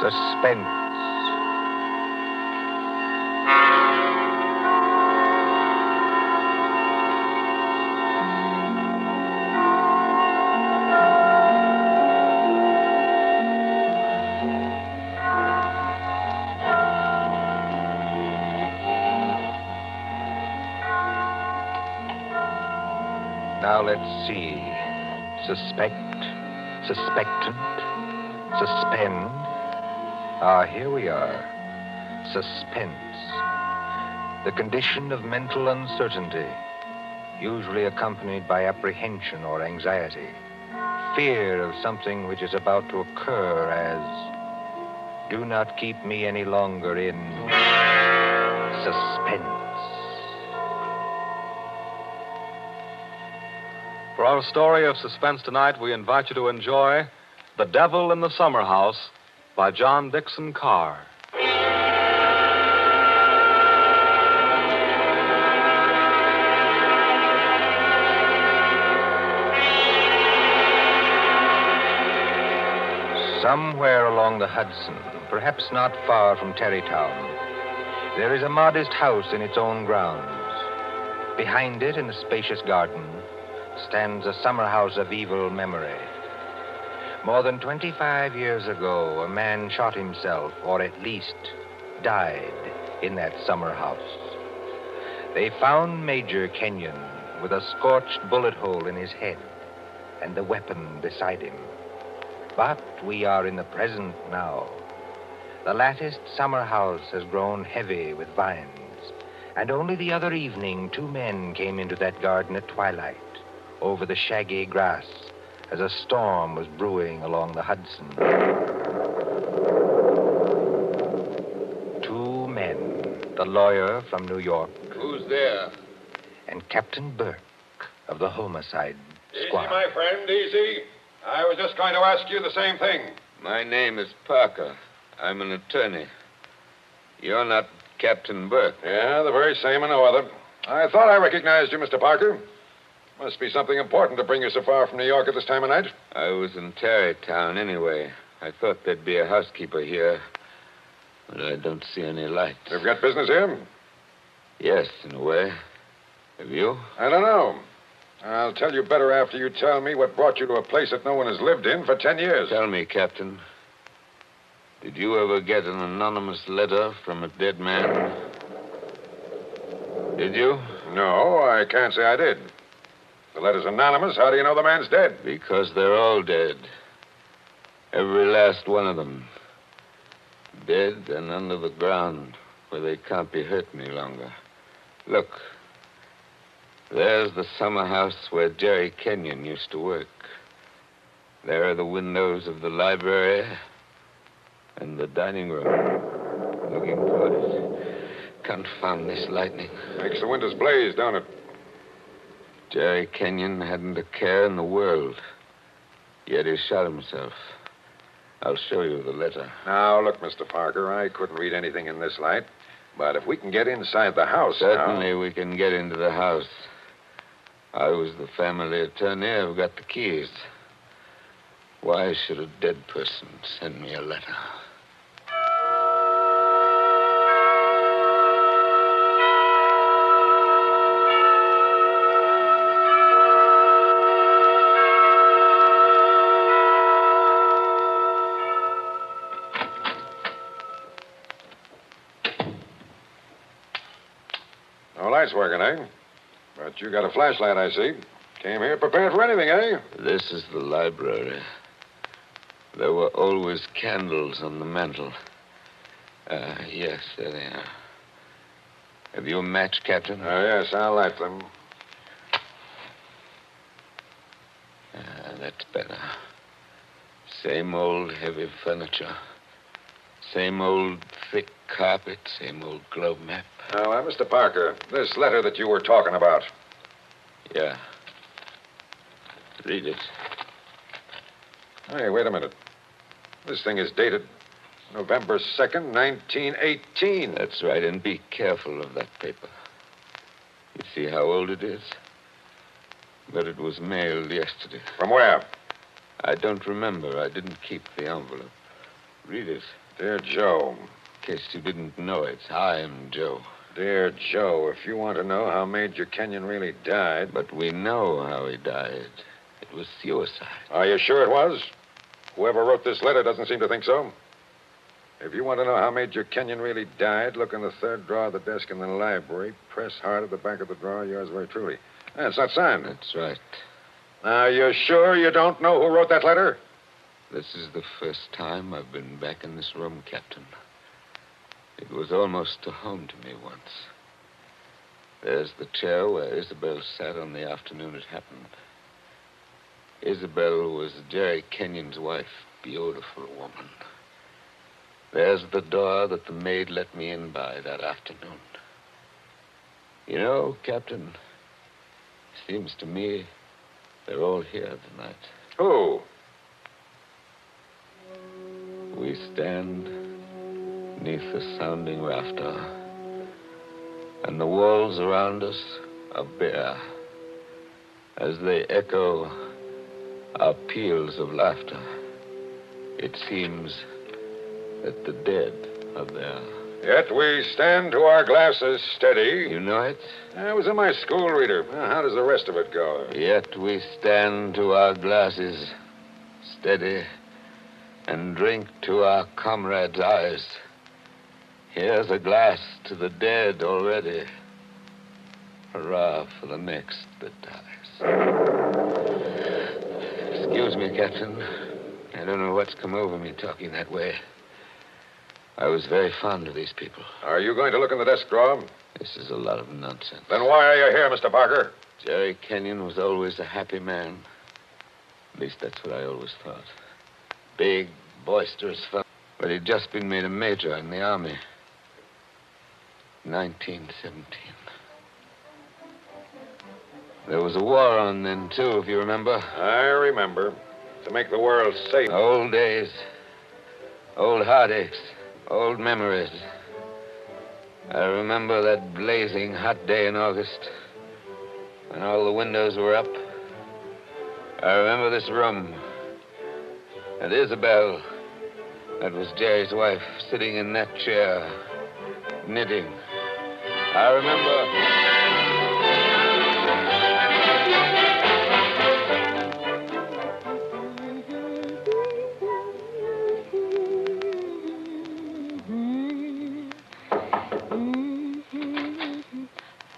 Suspense. Now let's see. Suspect, suspectant, suspend. Ah, here we are. Suspense. The condition of mental uncertainty, usually accompanied by apprehension or anxiety. Fear of something which is about to occur, as do not keep me any longer in suspense. For our story of suspense tonight, we invite you to enjoy The Devil in the Summer House by John Dickson Carr. Somewhere along the Hudson, perhaps not far from Tarrytown, there is a modest house in its own grounds. Behind it, in a spacious garden, stands a summer house of evil memory. More than 25 years ago, a man shot himself, or at least died, in that summer house. They found Major Kenyon with a scorched bullet hole in his head and the weapon beside him. But we are in the present now. The latticed summer house has grown heavy with vines, and only the other evening 2 men came into that garden at twilight, over the shaggy grass, as a storm was brewing along the Hudson. 2 men, the lawyer from New York. Who's there? And Captain Burke of the homicide squad. Easy, my friend, easy. I was just going to ask you the same thing. My name is Parker. I'm an attorney. You're not Captain Burke. Yeah, the very same and no other. I thought I recognized you, Mr. Parker. Must be something important to bring you so far from New York at this time of night. I was in Tarrytown anyway. I thought there'd be a housekeeper here, but I don't see any lights. You've got business here? Yes, in a way. Have you? I don't know. I'll tell you better after you tell me what brought you to a place that no one has lived in for 10 years. Tell me, Captain. Did you ever get an anonymous letter from a dead man? Did you? No, I can't say I did. The letter's anonymous. How do you know the man's dead? Because they're all dead. Every last one of them. Dead and under the ground, where they can't be hurt any longer. Look. There's the summer house where Jerry Kenyon used to work. There are the windows of the library and the dining room. Looking for it. Confound this lightning. Makes the windows blaze, don't it? Jerry Kenyon hadn't a care in the world. Yet he shot himself. I'll show you the letter. Now, look, Mr. Parker, I couldn't read anything in this light. But if we can get inside the house Certainly we can get into the house. I was the family attorney. I've got the keys. Why should a dead person send me a letter? No lights working, eh? But you got a flashlight, I see. Came here prepared for anything, eh? This is the library. There were always candles on the mantel. Yes, there they are. Have you a match, Captain? Yes, I'll light them. That's better. Same old heavy furniture. Same old thick carpet. Same old globe map. Now, Mr. Parker, this letter that you were talking about. Yeah. Read it. Hey, wait a minute. This thing is dated November 2nd, 1918. That's right, and be careful of that paper. You see how old it is? But it was mailed yesterday. From where? I don't remember. I didn't keep the envelope. Read it. Dear Joe. In case you didn't know it, I'm Joe. Dear Joe, if you want to know how Major Kenyon really died... But we know how he died. It was suicide. Are you sure it was? Whoever wrote this letter doesn't seem to think so. If you want to know how Major Kenyon really died, look in the third drawer of the desk in the library. Press hard at the back of the drawer. Yours very truly. It's not signed. That's right. Now, you're sure you don't know who wrote that letter? This is the first time I've been back in this room, Captain. It was almost a home to me once. There's the chair where Isabel sat on the afternoon it happened. Isabel was Jerry Kenyon's wife. Beautiful woman. There's the door that the maid let me in by that afternoon. You know, Captain, seems to me they're all here tonight. Who? We stand beneath the sounding rafter, and the walls around us are bare as they echo our peals of laughter. It seems that the dead are there. Yet we stand to our glasses steady. You know it? I was in my school reader. How does the rest of it go? Yet we stand to our glasses steady and drink to our comrades' eyes. Here's a glass to the dead already. Hurrah for the next that dies. Excuse me, Captain. I don't know what's come over me talking that way. I was very fond of these people. Are you going to look in the desk drawer? This is a lot of nonsense. Then why are you here, Mr. Parker? Jerry Kenyon was always a happy man. At least that's what I always thought. Big, boisterous fellow. But he'd just been made a major in the army. 1917. There was a war on then, too, if you remember. I remember. To make the world safe. Old days. Old heartaches. Old memories. I remember that blazing hot day in August when all the windows were up. I remember this room. And Isabel, that was Jerry's wife, sitting in that chair, knitting. I remember...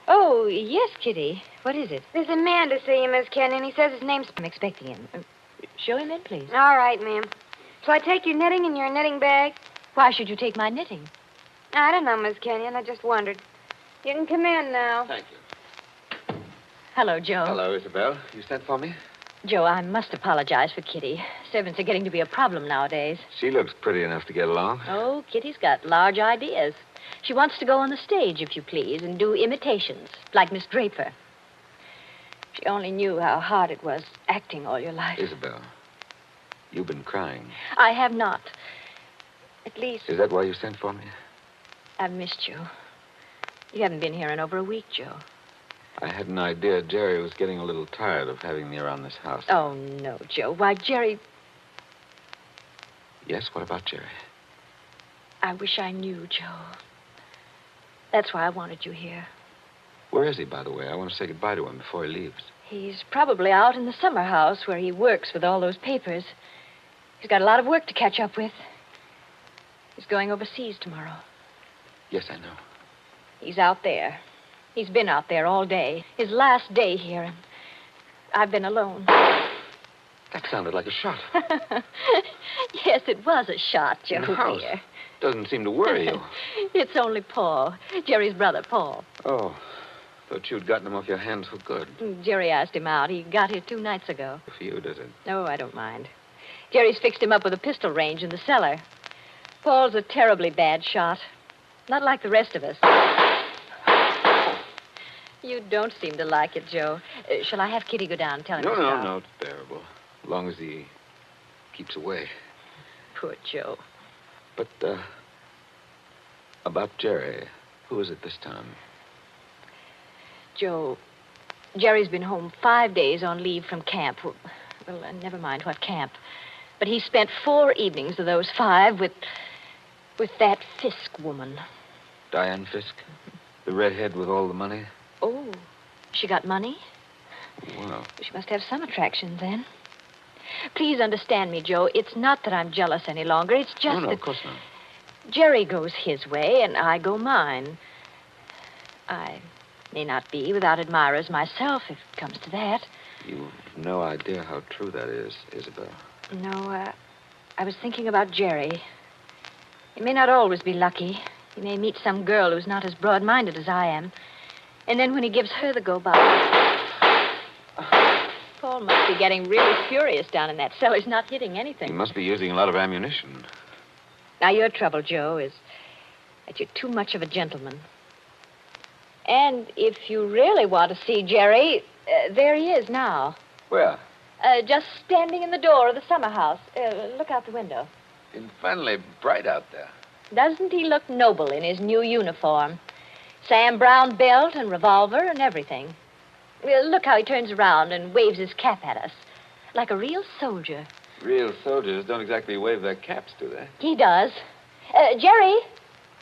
Oh, yes, Kitty. What is it? There's a man to see you, Miss Kenyon. He says his name's... I'm expecting him. Show him in, please. All right, ma'am. Shall I take your knitting in your knitting bag? Why should you take my knitting? I don't know, Miss Kenyon. I just wondered. You can come in now. Thank you. Hello, Joe. Hello, Isabel. You sent for me? Joe, I must apologize for Kitty. Servants are getting to be a problem nowadays. She looks pretty enough to get along. Oh, Kitty's got large ideas. She wants to go on the stage, if you please, and do imitations, like Miss Draper. She only knew how hard it was acting all your life. Isabel, you've been crying. I have not. At least, Is that why you sent for me? I've missed you. You haven't been here in over a week, Joe. I had an idea Jerry was getting a little tired of having me around this house. Oh, no, Joe. Why, Jerry... Yes, what about Jerry? I wish I knew, Joe. That's why I wanted you here. Where is he, by the way? I want to say goodbye to him before he leaves. He's probably out in the summer house where he works with all those papers. He's got a lot of work to catch up with. He's going overseas tomorrow. Yes, I know. He's out there. He's been out there all day. His last day here, and I've been alone. That sounded like a shot. Yes, it was a shot, Joe, In the house. dear. Doesn't seem to worry you. It's only Paul, Jerry's brother, Paul. Oh, thought you'd gotten him off your hands for good. Jerry asked him out. He got here 2 nights ago. For you, does it? No, I don't mind. Jerry's fixed him up with a pistol range in the cellar. Paul's a terribly bad shot. Not like the rest of us. You don't seem to like it, Joe. Shall I have Kitty go down and tell him to stop? No, it's bearable. As long as he keeps away. Poor Joe. But, about Jerry, who is it this time? Joe, Jerry's been home 5 days on leave from camp. Well, never mind what camp. But he spent 4 evenings of those 5 with... With that Fisk woman. Diane Fisk? The redhead with all the money? Oh, she got money? Well, She must have some attraction then. Please understand me, Joe. It's not that I'm jealous any longer. It's just no, that of course not. Jerry goes his way and I go mine. I may not be without admirers myself, if it comes to that. You've no idea how true that is, Isabel. No, I was thinking about Jerry. He may not always be lucky. He may meet some girl who's not as broad-minded as I am. And then when he gives her the go-by... Paul must be getting really furious down in that cellar. He's not hitting anything. He must be using a lot of ammunition. Now, your trouble, Joe, is that you're too much of a gentleman. And if you really want to see Jerry, there he is now. Where? Just standing in the door of the summer house. Look out the window. Infernally bright out there. Doesn't he look noble in his new uniform? Sam Brown belt and revolver and everything. Look how he turns around and waves his cap at us. Like a real soldier. Real soldiers don't exactly wave their caps, do they? He does. Jerry?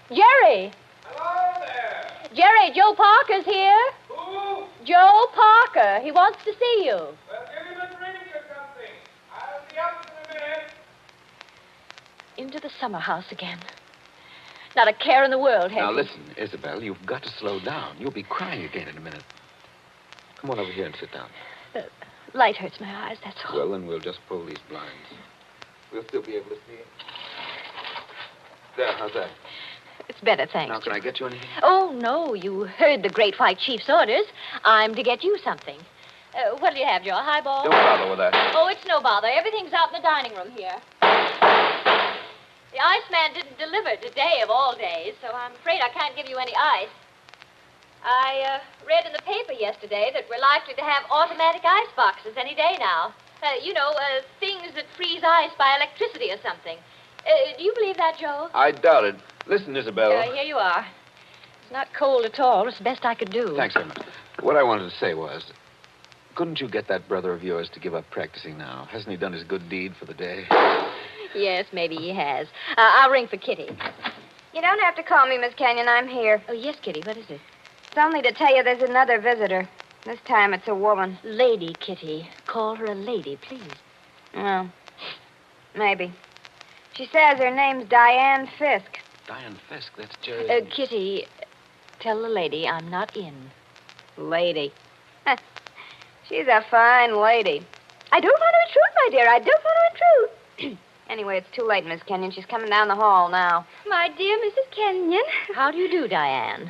Jerry! Hello there. Jerry, Joe Parker's here. Who? Joe Parker. He wants to see you. Well, give him a drink or something. I'll be up in a minute. Into the summer house again. Not a care in the world, has Now, he? listen, Isabel, you've got to slow down. You'll be crying again in a minute. Come on over here and sit down. Light hurts my eyes, that's all. Well, then we'll just pull these blinds. We'll still be able to see it. There, how's that? It's better, thanks. Now, can Joe. I get you anything? Oh, no, you heard the Great White Chief's orders. I'm to get you something. What'll you have, Joe? A highball? Don't bother with that. Oh, it's no bother. Everything's out in the dining room here. The iceman didn't deliver today of all days, so I'm afraid I can't give you any ice. I read in the paper yesterday that we're likely to have automatic ice boxes any day now. Things that freeze ice by electricity or something. Do you believe that, Joe? I doubt it. Listen, Isabel. Here you are. It's not cold at all. It's the best I could do. Thanks very much. What I wanted to say was, couldn't you get that brother of yours to give up practicing now? Hasn't he done his good deed for the day? Yes, maybe he has. I'll ring for Kitty. You don't have to call me, Miss Kenyon. I'm here. Oh, yes, Kitty. What is it? It's only to tell you there's another visitor. This time it's a woman. Lady Kitty. Call her a lady, please. Well, maybe. She says her name's Diane Fisk. Diane Fisk, that's Jerry. Kitty, tell the lady I'm not in. Lady. She's a fine lady. I don't want to intrude, my dear. I don't want to intrude. Anyway, it's too late, Miss Kenyon. She's coming down the hall now. My dear Mrs. Kenyon. How do you do, Diane?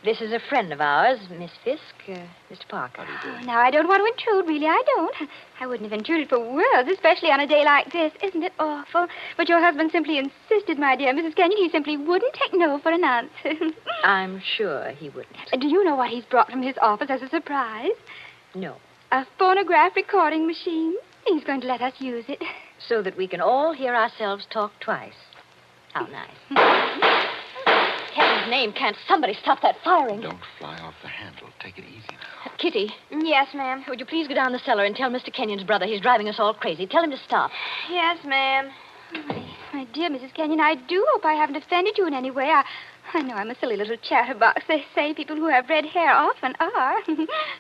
This is a friend of ours, Miss Fisk, Mr. Parker. How do you do? Now, I don't want to intrude, really. I don't. I wouldn't have intruded for worlds, especially on a day like this. Isn't it awful? But your husband simply insisted, my dear Mrs. Kenyon. He simply wouldn't take no for an answer. I'm sure he wouldn't. Do you know what he's brought from his office as a surprise? No. A phonograph recording machine. He's going to let us use it. So that we can all hear ourselves talk twice. How nice. Heaven's name, can't somebody stop that firing? Don't fly off the handle. Take it easy now. Kitty, Yes, ma'am. would you please go down the cellar and tell Mr. Kenyon's brother he's driving us all crazy. Tell him to stop. Yes, ma'am. My dear Mrs. Kenyon, I do hope I haven't offended you in any way. I know I'm a silly little chatterbox. They say people who have red hair often are.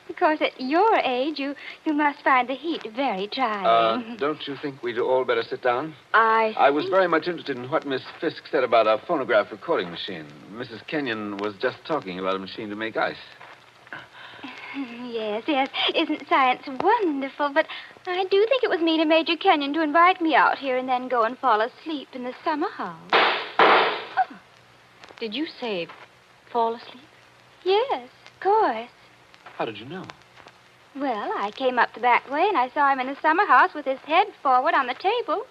Because at your age, you must find the heat very trying. Don't you think we'd all better sit down? I I was very much interested in what Miss Fisk said about a phonograph recording machine. Mrs. Kenyon was just talking about a machine to make ice. Yes. Isn't science wonderful? But I do think it was mean of Major Kenyon to invite me out here and then go and fall asleep in the summer house. Did you say fall asleep? Yes, of course. How did you know? Well, I came up the back way and I saw him in the summer house with his head forward on the table,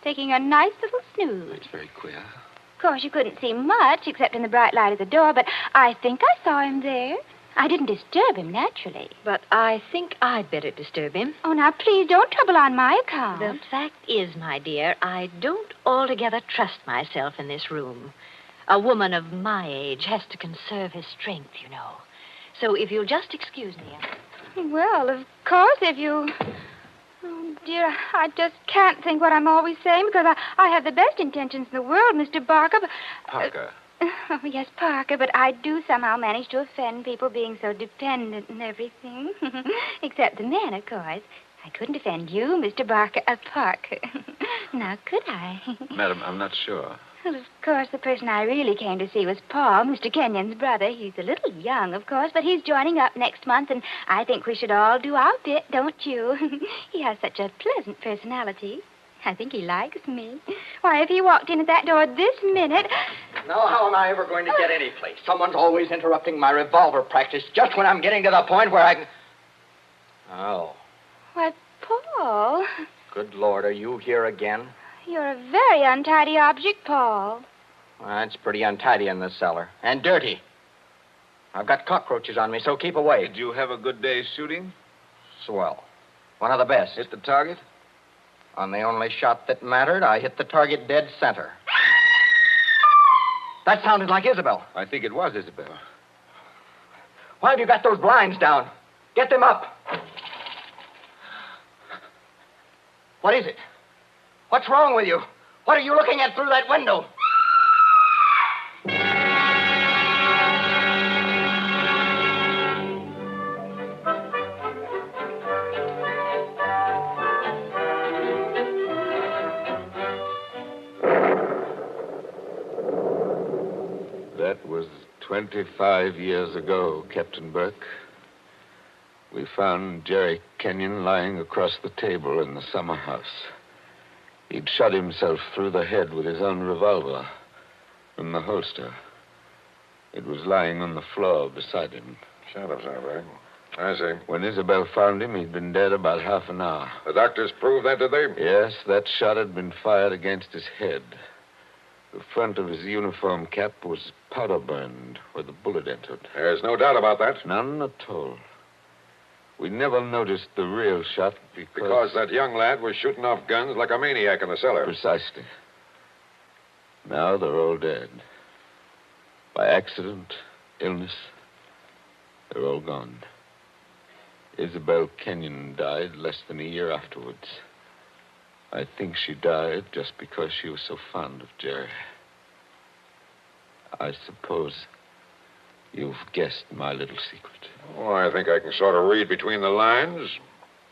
taking a nice little snooze. That's very queer. Of course, you couldn't see much except in the bright light of the door, but I think I saw him there. I didn't disturb him, naturally. But I think I'd better disturb him. Oh, now, please don't trouble on my account. The fact is, my dear, I don't altogether trust myself in this room. A woman of my age has to conserve her strength, you know. So if you'll just excuse me. Well, of course, if you... Oh, dear, I just can't think what I'm always saying because I have the best intentions in the world, Mr. Barker. But, Parker. Oh, yes, Parker, but I do somehow manage to offend people being so dependent and everything. Except the men, of course. I couldn't offend you, Mr. Parker. Now, could I? Madam, I'm not sure. Well, of course, the person I really came to see was Paul, Mr. Kenyon's brother. He's a little young, of course, but he's joining up next month, and I think we should all do our bit, don't you? He has such a pleasant personality. I think he likes me. Why, if he walked in at that door this minute... Now, how am I ever going to get any place? Someone's always interrupting my revolver practice just when I'm getting to the point where I can... Oh. Why, Paul... Good Lord, are you here again? You're a very untidy object, Paul. Well, it's pretty untidy in this cellar. And dirty. I've got cockroaches on me, so keep away. Did you have a good day's shooting? Swell. One of the best. Hit the target? On the only shot that mattered, I hit the target dead center. That sounded like Isabel. I think it was Isabel. Why have you got those blinds down? Get them up. What is it? What's wrong with you? What are you looking at through that window? That was 25 years ago, Captain Burke. We found Jerry Kenyon lying across the table in the summer house. He'd shot himself through the head with his own revolver from the holster. It was lying on the floor beside him. Shut up, Servant. I see. When Isabel found him, he'd been dead about half an hour. The doctors proved that, did they? Yes, that shot had been fired against his head. The front of his uniform cap was powder burned where the bullet entered. There's no doubt about that. None at all. We never noticed the real shot Because that young lad was shooting off guns like a maniac in the cellar. Precisely. Now they're all dead. By accident, illness, they're all gone. Isabel Kenyon died less than a year afterwards. I think she died just because she was so fond of Jerry. I suppose you've guessed my little secret. Oh, I think I can sort of read between the lines.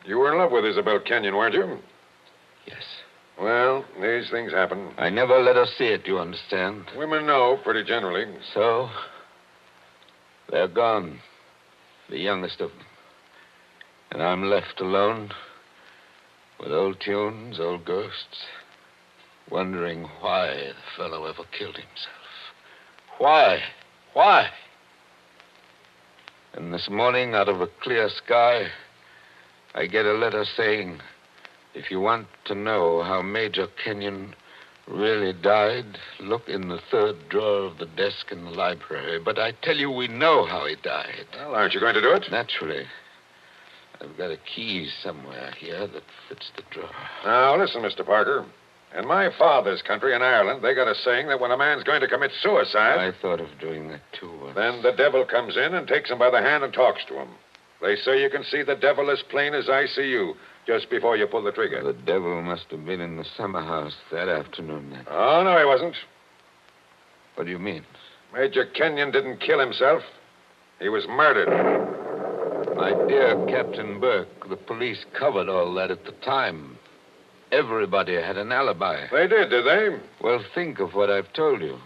You were in love with Isabel Kenyon, weren't you? Yes. Well, these things happen. I never let her see it, you understand? Women know, pretty generally. So, they're gone. The youngest of them. And I'm left alone with old tunes, old ghosts, wondering why the fellow ever killed himself. Why? Why? And this morning, out of a clear sky, I get a letter saying, if you want to know how Major Kenyon really died, look in the third drawer of the desk in the library. But I tell you, we know how he died. Well, aren't you going to do it? Naturally. I've got a key somewhere here that fits the drawer. Now, listen, Mr. Parker. In my father's country, in Ireland, they got a saying that when a man's going to commit suicide... I thought of doing that, too. Then the devil comes in and takes him by the hand and talks to him. They say you can see the devil as plain as I see you just before you pull the trigger. The devil must have been in the summer house that afternoon, then. Oh, no, he wasn't. What do you mean? Major Kenyon didn't kill himself. He was murdered. My dear Captain Burke, the police covered all that at the time. Everybody had an alibi. They did they? Well, think of what I've told you.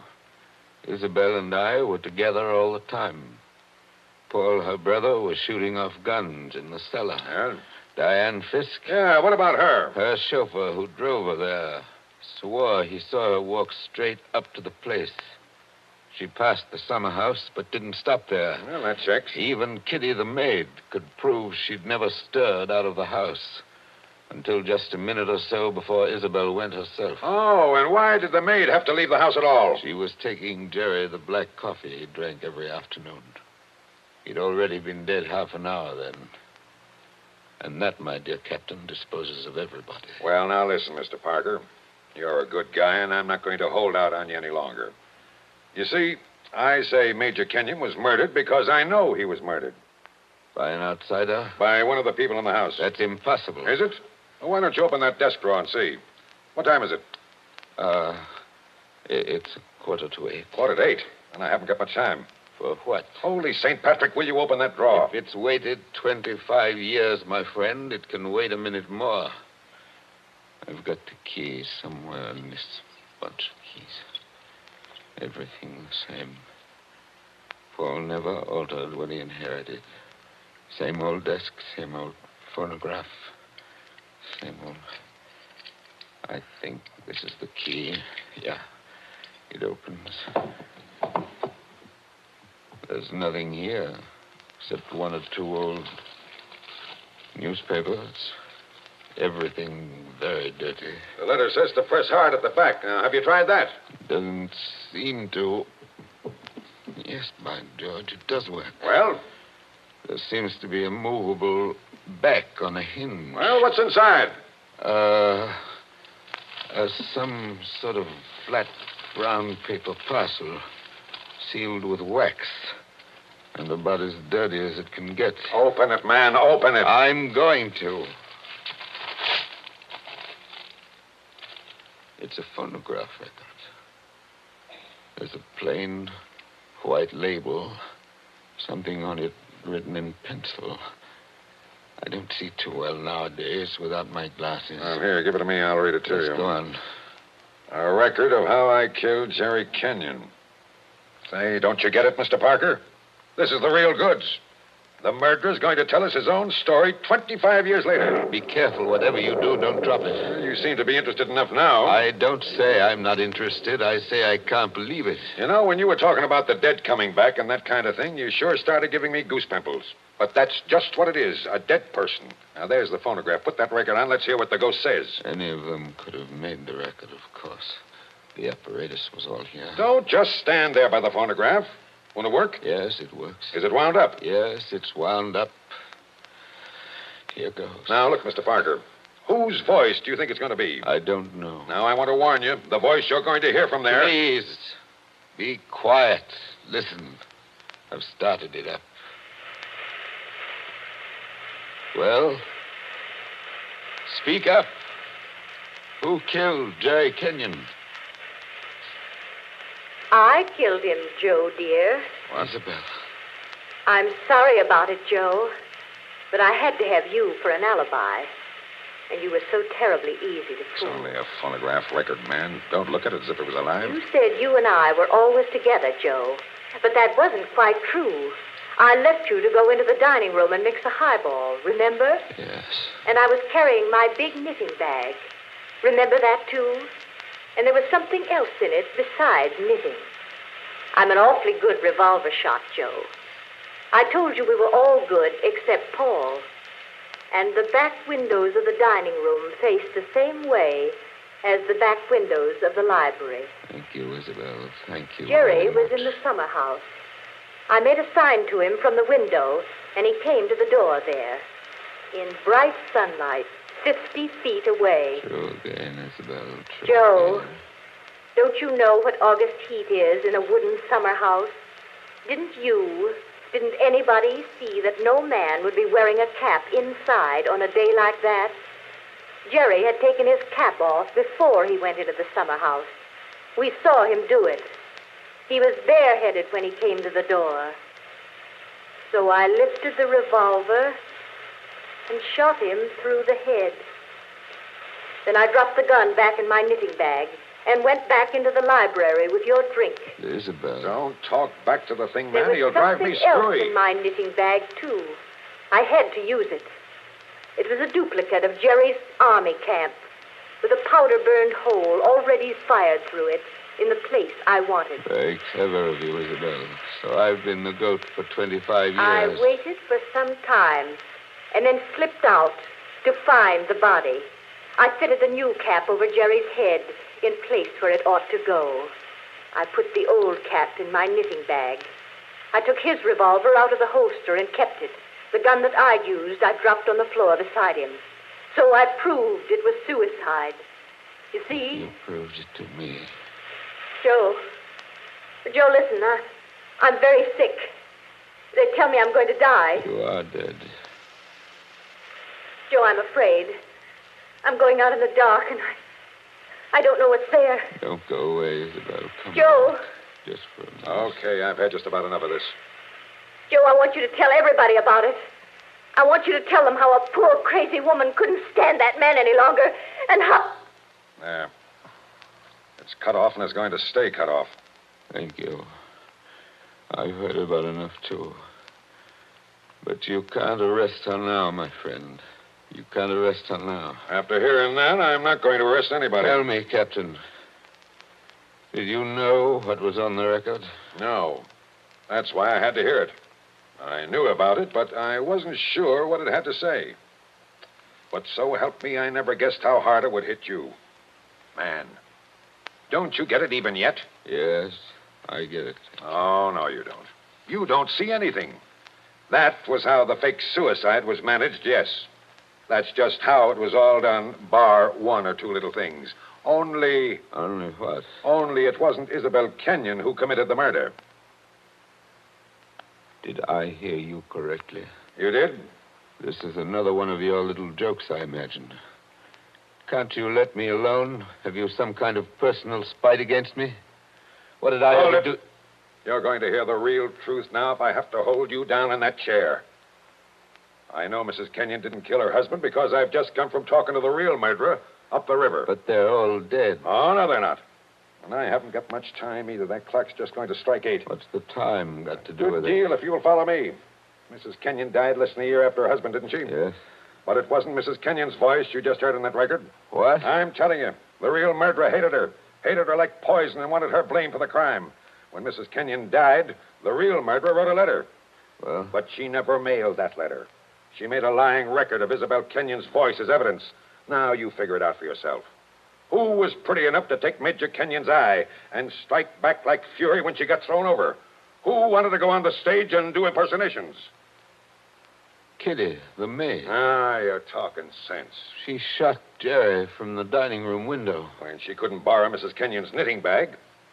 Isabel and I were together all the time. Paul, her brother, was shooting off guns in the cellar. Yeah? Diane Fisk. Yeah, what about her? Her chauffeur who drove her there swore he saw her walk straight up to the place. She passed the summer house, but didn't stop there. Well, that checks. Even Kitty, the maid, could prove she'd never stirred out of the house until just a minute or so before Isabel went herself. Oh, and why did the maid have to leave the house at all? She was taking Jerry the black coffee he drank every afternoon. He'd already been dead half an hour then. And that, my dear Captain, disposes of everybody. Well, now listen, Mr. Parker. You're a good guy, and I'm not going to hold out on you any longer. You see, I say Major Kenyon was murdered because I know he was murdered. By an outsider? By one of the people in the house. That's impossible. Is it? Well, why don't you open that desk drawer and see? What time is it? It's 7:45. 7:45. And I haven't got much time. For what? Holy St. Patrick, will you open that drawer? If it's waited 25 years, my friend, it can wait a minute more. I've got the key somewhere in this bunch of keys. Everything the same. Paul never altered what he inherited. Same old desk, same old phonograph. Same old... I think this is the key. Yeah, it opens. There's nothing here except one or two old newspapers. Everything very dirty. The letter says to press hard at the back. Now, have you tried that? Doesn't seem to. Yes, by George, it does work. Well? There seems to be a movable back on a hinge. Well, what's inside? Some sort of flat brown paper parcel sealed with wax. And about as dirty as it can get. Open it, man. Open it. I'm going to. It's a phonograph record. There's a plain white label. Something on it written in pencil. I don't see too well nowadays without my glasses. Here, give it to me. I'll read it to you. Go on. A record of how I killed Jerry Kenyon. Say, don't you get it, Mr. Parker? This is the real goods. The murderer's going to tell us his own story 25 years later. Be careful. Whatever you do, don't drop it. You seem to be interested enough now. I don't say I'm not interested. I say I can't believe it. You know, when you were talking about the dead coming back and that kind of thing, you sure started giving me goose pimples. But that's just what it is, a dead person. Now, there's the phonograph. Put that record on. Let's hear what the ghost says. Any of them could have made the record, of course. The apparatus was all here. Don't just stand there by the phonograph. Won't it work? Yes, it works. Is it wound up? Yes, it's wound up. Here goes. Now, look, Mr. Parker. Whose voice do you think it's going to be? I don't know. Now, I want to warn you. The voice you're going to hear from there... Please, be quiet. Listen. I've started it up. Well, speak up. Who killed Jerry Kenyon? I killed him, Joe, dear. Isabel. I'm sorry about it, Joe. But I had to have you for an alibi. And you were so terribly easy to It's fool. only a phonograph record, man. Don't look at it as if it was alive. You said you and I were always together, Joe. But that wasn't quite true. I left you to go into the dining room and mix a highball, remember? Yes. And I was carrying my big knitting bag. Remember that, too? And there was something else in it besides knitting. I'm an awfully good revolver shot, Joe. I told you we were all good except Paul. And the back windows of the dining room faced the same way as the back windows of the library. Thank you, Isabel. Thank you. Jerry very was much. in the summer house. I made a sign to him from the window, and he came to the door there. In bright sunlight, 50 feet away. True again, Isabel. True Joe, again. don't you know what August heat is in a wooden summer house? Didn't anybody see that no man would be wearing a cap inside on a day like that? Jerry had taken his cap off before he went into the summer house. We saw him do it. He was bareheaded when he came to the door. So I lifted the revolver and shot him through the head. Then I dropped the gun back in my knitting bag and went back into the library with your drink. Isabel. Don't talk back to the thing, There man. was You'll drive me something else screwy. in my knitting bag, too. I had to use it. It was a duplicate of Jerry's army camp with a powder-burned hole already fired through it in the place I wanted. Very clever of you, Isabel. So I've been the goat for 25 years. I waited for some time and then slipped out to find the body. I fitted the new cap over Jerry's head in place where it ought to go. I put the old cap in my knitting bag. I took his revolver out of the holster and kept it. The gun that I'd used, I dropped on the floor beside him. So I proved it was suicide. You see? You proved it to me. Joe, listen, I'm very sick. They tell me I'm going to die. You are dead. Joe, I'm afraid. I'm going out in the dark, and I don't know what's there. Don't go away, Isabel. Come Joe. on. Just for a minute. Okay, I've had just about enough of this. Joe, I want you to tell everybody about it. I want you to tell them how a poor, crazy woman couldn't stand that man any longer, and how... There. It's cut off, and it's going to stay cut off. Thank you. I've heard about enough, too. But you can't arrest her now, my friend. You can't arrest her now. After hearing that, I'm not going to arrest anybody. Tell me, Captain. Did you know what was on the record? No. That's why I had to hear it. I knew about it, but I wasn't sure what it had to say. But so help me, I never guessed how hard it would hit you. Man, don't you get it even yet? Yes, I get it. Oh, no, you don't. You don't see anything. That was how the fake suicide was managed, yes. That's just how it was all done, bar one or two little things. Only... Only what? Only it wasn't Isabel Kenyon who committed the murder. Did I hear you correctly? You did? This is another one of your little jokes, I imagine. Can't you let me alone? Have you some kind of personal spite against me? What did I ever do? You're going to hear the real truth now if I have to hold you down in that chair. I know Mrs. Kenyon didn't kill her husband because I've just come from talking to the real murderer up the river. But they're all dead. Oh, no, they're not. And I haven't got much time either. That clock's just going to strike 8. What's the time got to do with it? Good deal if you'll follow me. Mrs. Kenyon died less than a year after her husband, didn't she? Yes. But it wasn't Mrs. Kenyon's voice you just heard on that record. What? I'm telling you, the real murderer hated her. Hated her like poison and wanted her blamed for the crime. When Mrs. Kenyon died, the real murderer wrote a letter. Well? But she never mailed that letter. She made a lying record of Isabel Kenyon's voice as evidence. Now you figure it out for yourself. Who was pretty enough to take Major Kenyon's eye and strike back like fury when she got thrown over? Who wanted to go on the stage and do impersonations? Kitty, the maid. Ah, you're talking sense. She shot Jerry from the dining room window. When she couldn't borrow Mrs. Kenyon's knitting bag,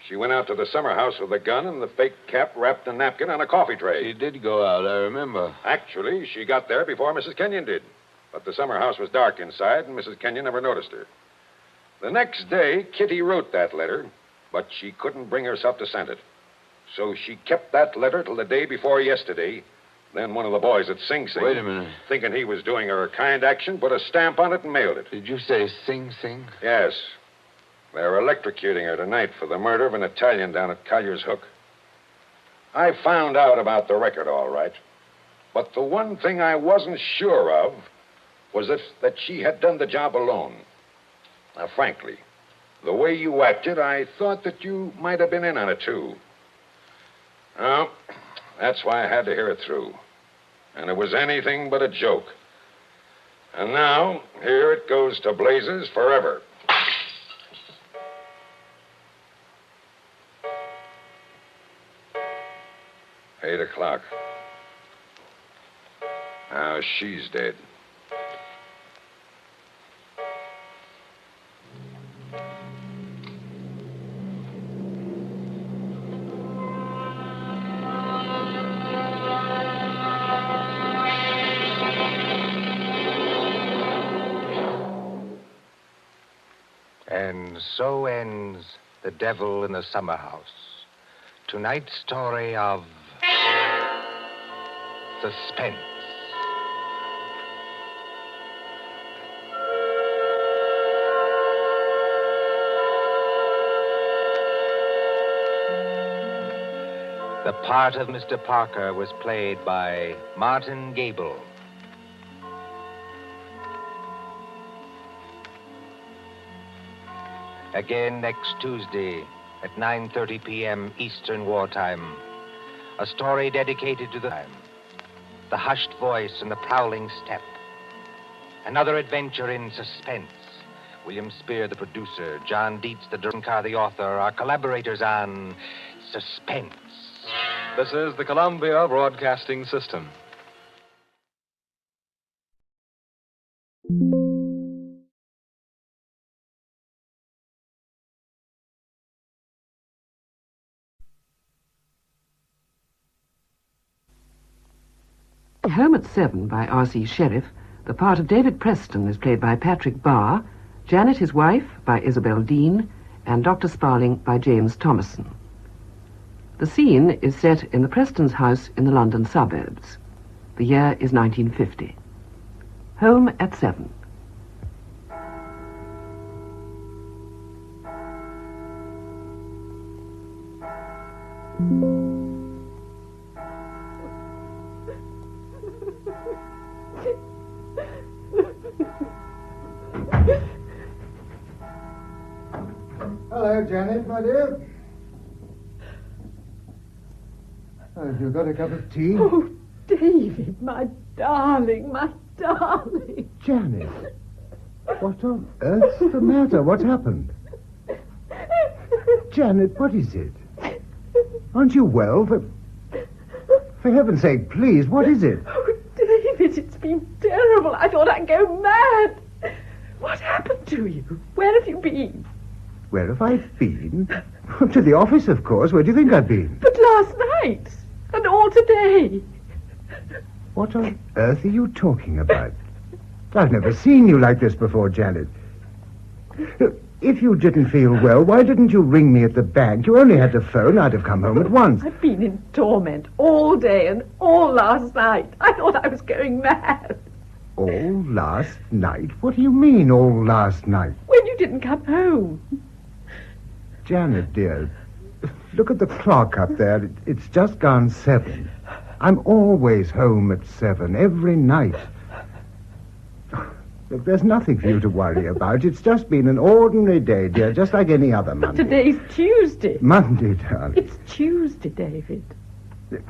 she went out to the summer house with a gun and the fake cap wrapped in a napkin on a coffee tray. She did go out, I remember. Actually, she got there before Mrs. Kenyon did. But the summer house was dark inside, and Mrs. Kenyon never noticed her. The next day, Kitty wrote that letter, but she couldn't bring herself to send it. So she kept that letter till the day before yesterday. Then one of the boys at Sing Sing... Wait a minute. Thinking he was doing her a kind action, put a stamp on it and mailed it. Did you say Sing Sing? Yes. They're electrocuting her tonight for the murder of an Italian down at Collier's Hook. I found out about the record, all right. But the one thing I wasn't sure of was that she had done the job alone. Now, frankly, the way you acted, I thought that you might have been in on it, too. Well, that's why I had to hear it through. And it was anything but a joke. And now, here it goes to blazes forever. Eight o'clock. Now she's dead. And so ends The Devil in the Summer House. Tonight's story of Suspense. The part of Mr. Parker was played by Martin Gables. Again next Tuesday at 9:30 p.m. Eastern Wartime. A story dedicated to the time. The hushed voice and the prowling step. Another adventure in suspense. William Spear, the producer. John Dietz, the director. Carr, the author. Our collaborators on Suspense. This is the Columbia Broadcasting System. Home at 7 by R.C. Sheriff The part of David Preston is played by Patrick Barr, Janet, his wife, by Isabel Dean, and Dr. Sparling by James Thomason. The scene is set in the Prestons' house in the London suburbs. The year is 1950. Home at 7. Hello, Janet, my dear. Have you got a cup of tea? Oh, David, my darling, my darling. Janet, what on earth's the matter? What happened? Janet, what is it? Aren't you well? For heaven's sake, please, what is it? Oh, David, it's been terrible. I thought I'd go mad. What happened to you? Where have you been? Where have I been? To the office, of course. Where do you think I've been? But last night, and all today. What on earth are you talking about? I've never seen you like this before, Janet. If you didn't feel well, why didn't you ring me at the bank? You only had to phone. I'd have come home at once. I've been in torment all day and all last night. I thought I was going mad. All last night? What do you mean, all last night? When you didn't come home. Janet, dear, look at the clock up there. It's just gone 7. I'm always home at 7, every night. Look, there's nothing for you to worry about. It's just been an ordinary day, dear, just like any other Monday. But today's Tuesday. Monday, darling. It's Tuesday, David.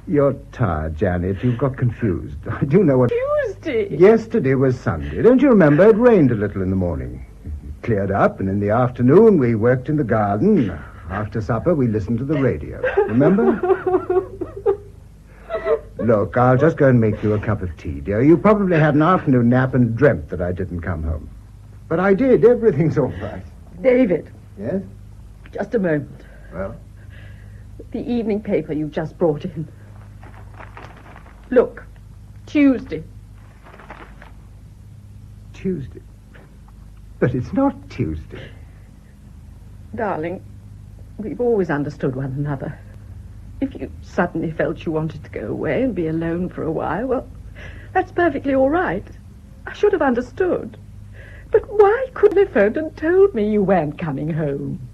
You're tired, Janet. You've got confused. I do know what... Tuesday? Yesterday was Sunday. Don't you remember? It rained a little in the morning. It cleared up, and in the afternoon we worked in the garden. After supper, we listened to the radio. Remember? Look, I'll just go and make you a cup of tea, dear. You probably had an afternoon nap and dreamt that I didn't come home. But I did. Everything's all right. David. Yes? Just a moment. Well? The evening paper you just brought in. Look. Tuesday. Tuesday? But it's not Tuesday. Darling, we've always understood one another. If you suddenly felt you wanted to go away and be alone for a while, well, that's perfectly all right. I should have understood. But why couldn't you have phoned and told me you weren't coming home?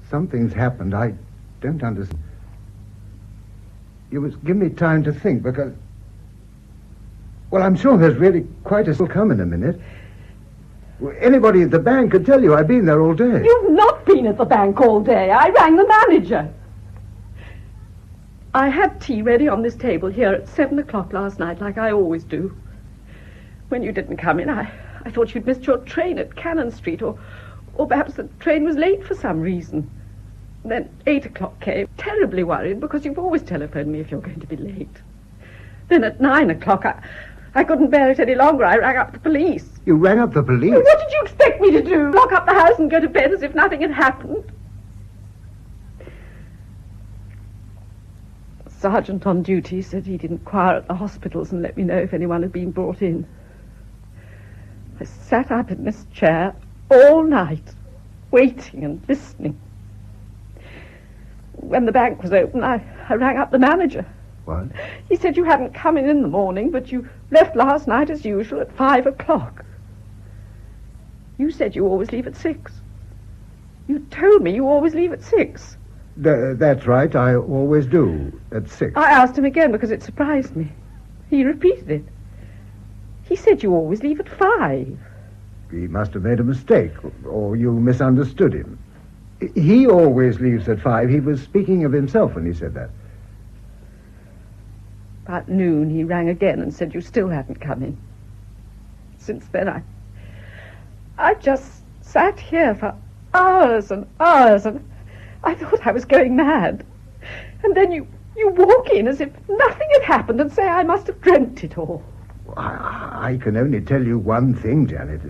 Something's happened. I don't understand. You must give me time to think, because... Well, I'm sure there's really quite a... will come in a minute. Anybody at the bank could tell you I've been there all day. You've not been at the bank all day. I rang the manager. I had tea ready on this table here at 7 o'clock last night, like I always do. When you didn't come in, I thought you'd missed your train at Cannon Street, or perhaps the train was late for some reason. Then 8 o'clock came, terribly worried, because you've always telephoned me if you're going to be late. Then at 9 o'clock, I couldn't bear it any longer. I rang up the police. You rang up the police? Well, what did you expect me to do? Lock up the house and go to bed as if nothing had happened? The sergeant on duty said he'd inquire at the hospitals and let me know if anyone had been brought in. I sat up in this chair all night, waiting and listening. When the bank was open, I rang up the manager. What? He said you hadn't come in the morning, but you left last night as usual at 5 o'clock. You said you always leave at 6. You told me you always leave at 6. That's right, I always do, at 6. I asked him again because it surprised me. He repeated it. He said you always leave at 5. He must have made a mistake, or you misunderstood him. He always leaves at 5. He was speaking of himself when he said that. About noon, he rang again and said you still hadn't come in. Since then, I just sat here for hours and hours, and I thought I was going mad. And then you walk in as if nothing had happened and say I must have dreamt it all. I can only tell you one thing, Janet.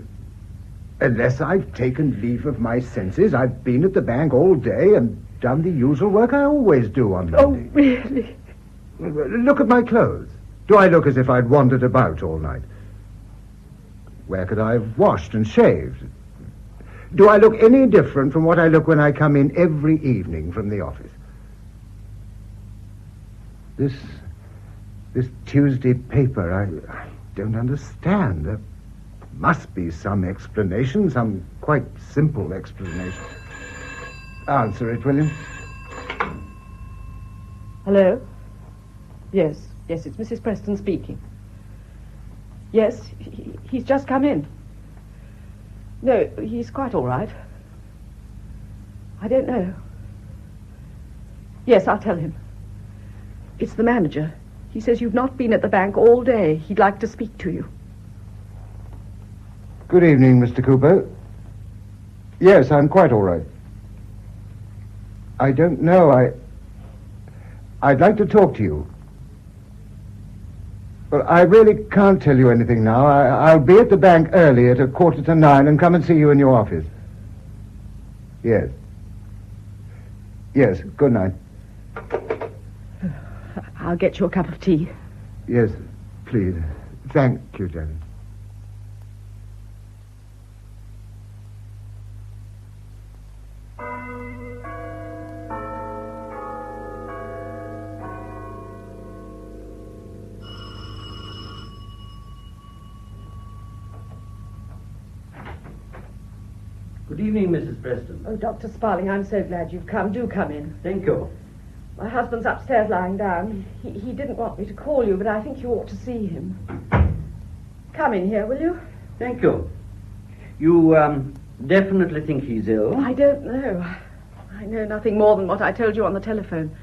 Unless I've taken leave of my senses, I've been at the bank all day and done the usual work I always do on Monday. Oh, really? Look at my clothes. Do I look as if I'd wandered about all night? Where could I have washed and shaved? Do I look any different from what I look when I come in every evening from the office? This Tuesday paper, I don't understand. There must be some explanation, some quite simple explanation. Answer it, will you? Hello? Yes, it's Mrs. Preston speaking. Yes, he's just come in. No, he's quite all right. I don't know. Yes, I'll tell him. It's the manager. He says you've not been at the bank all day. He'd like to speak to you. Good evening, Mr. Cooper. Yes, I'm quite all right. I don't know. I'd like to talk to you. Well, I really can't tell you anything now. I'll be at the bank early at 8:45 and come and see you in your office. Yes. Yes, good night. I'll get you a cup of tea. Yes, please. Thank you, Janet. Good evening, Mrs. Preston. Oh, Dr. Sparling, I'm so glad you've come. Do come in. Thank you. My husband's upstairs lying down. He didn't want me to call you, but I think you ought to see him. Come in here, will you? Thank you. You, definitely think he's ill? I don't know. I know nothing more than what I told you on the telephone.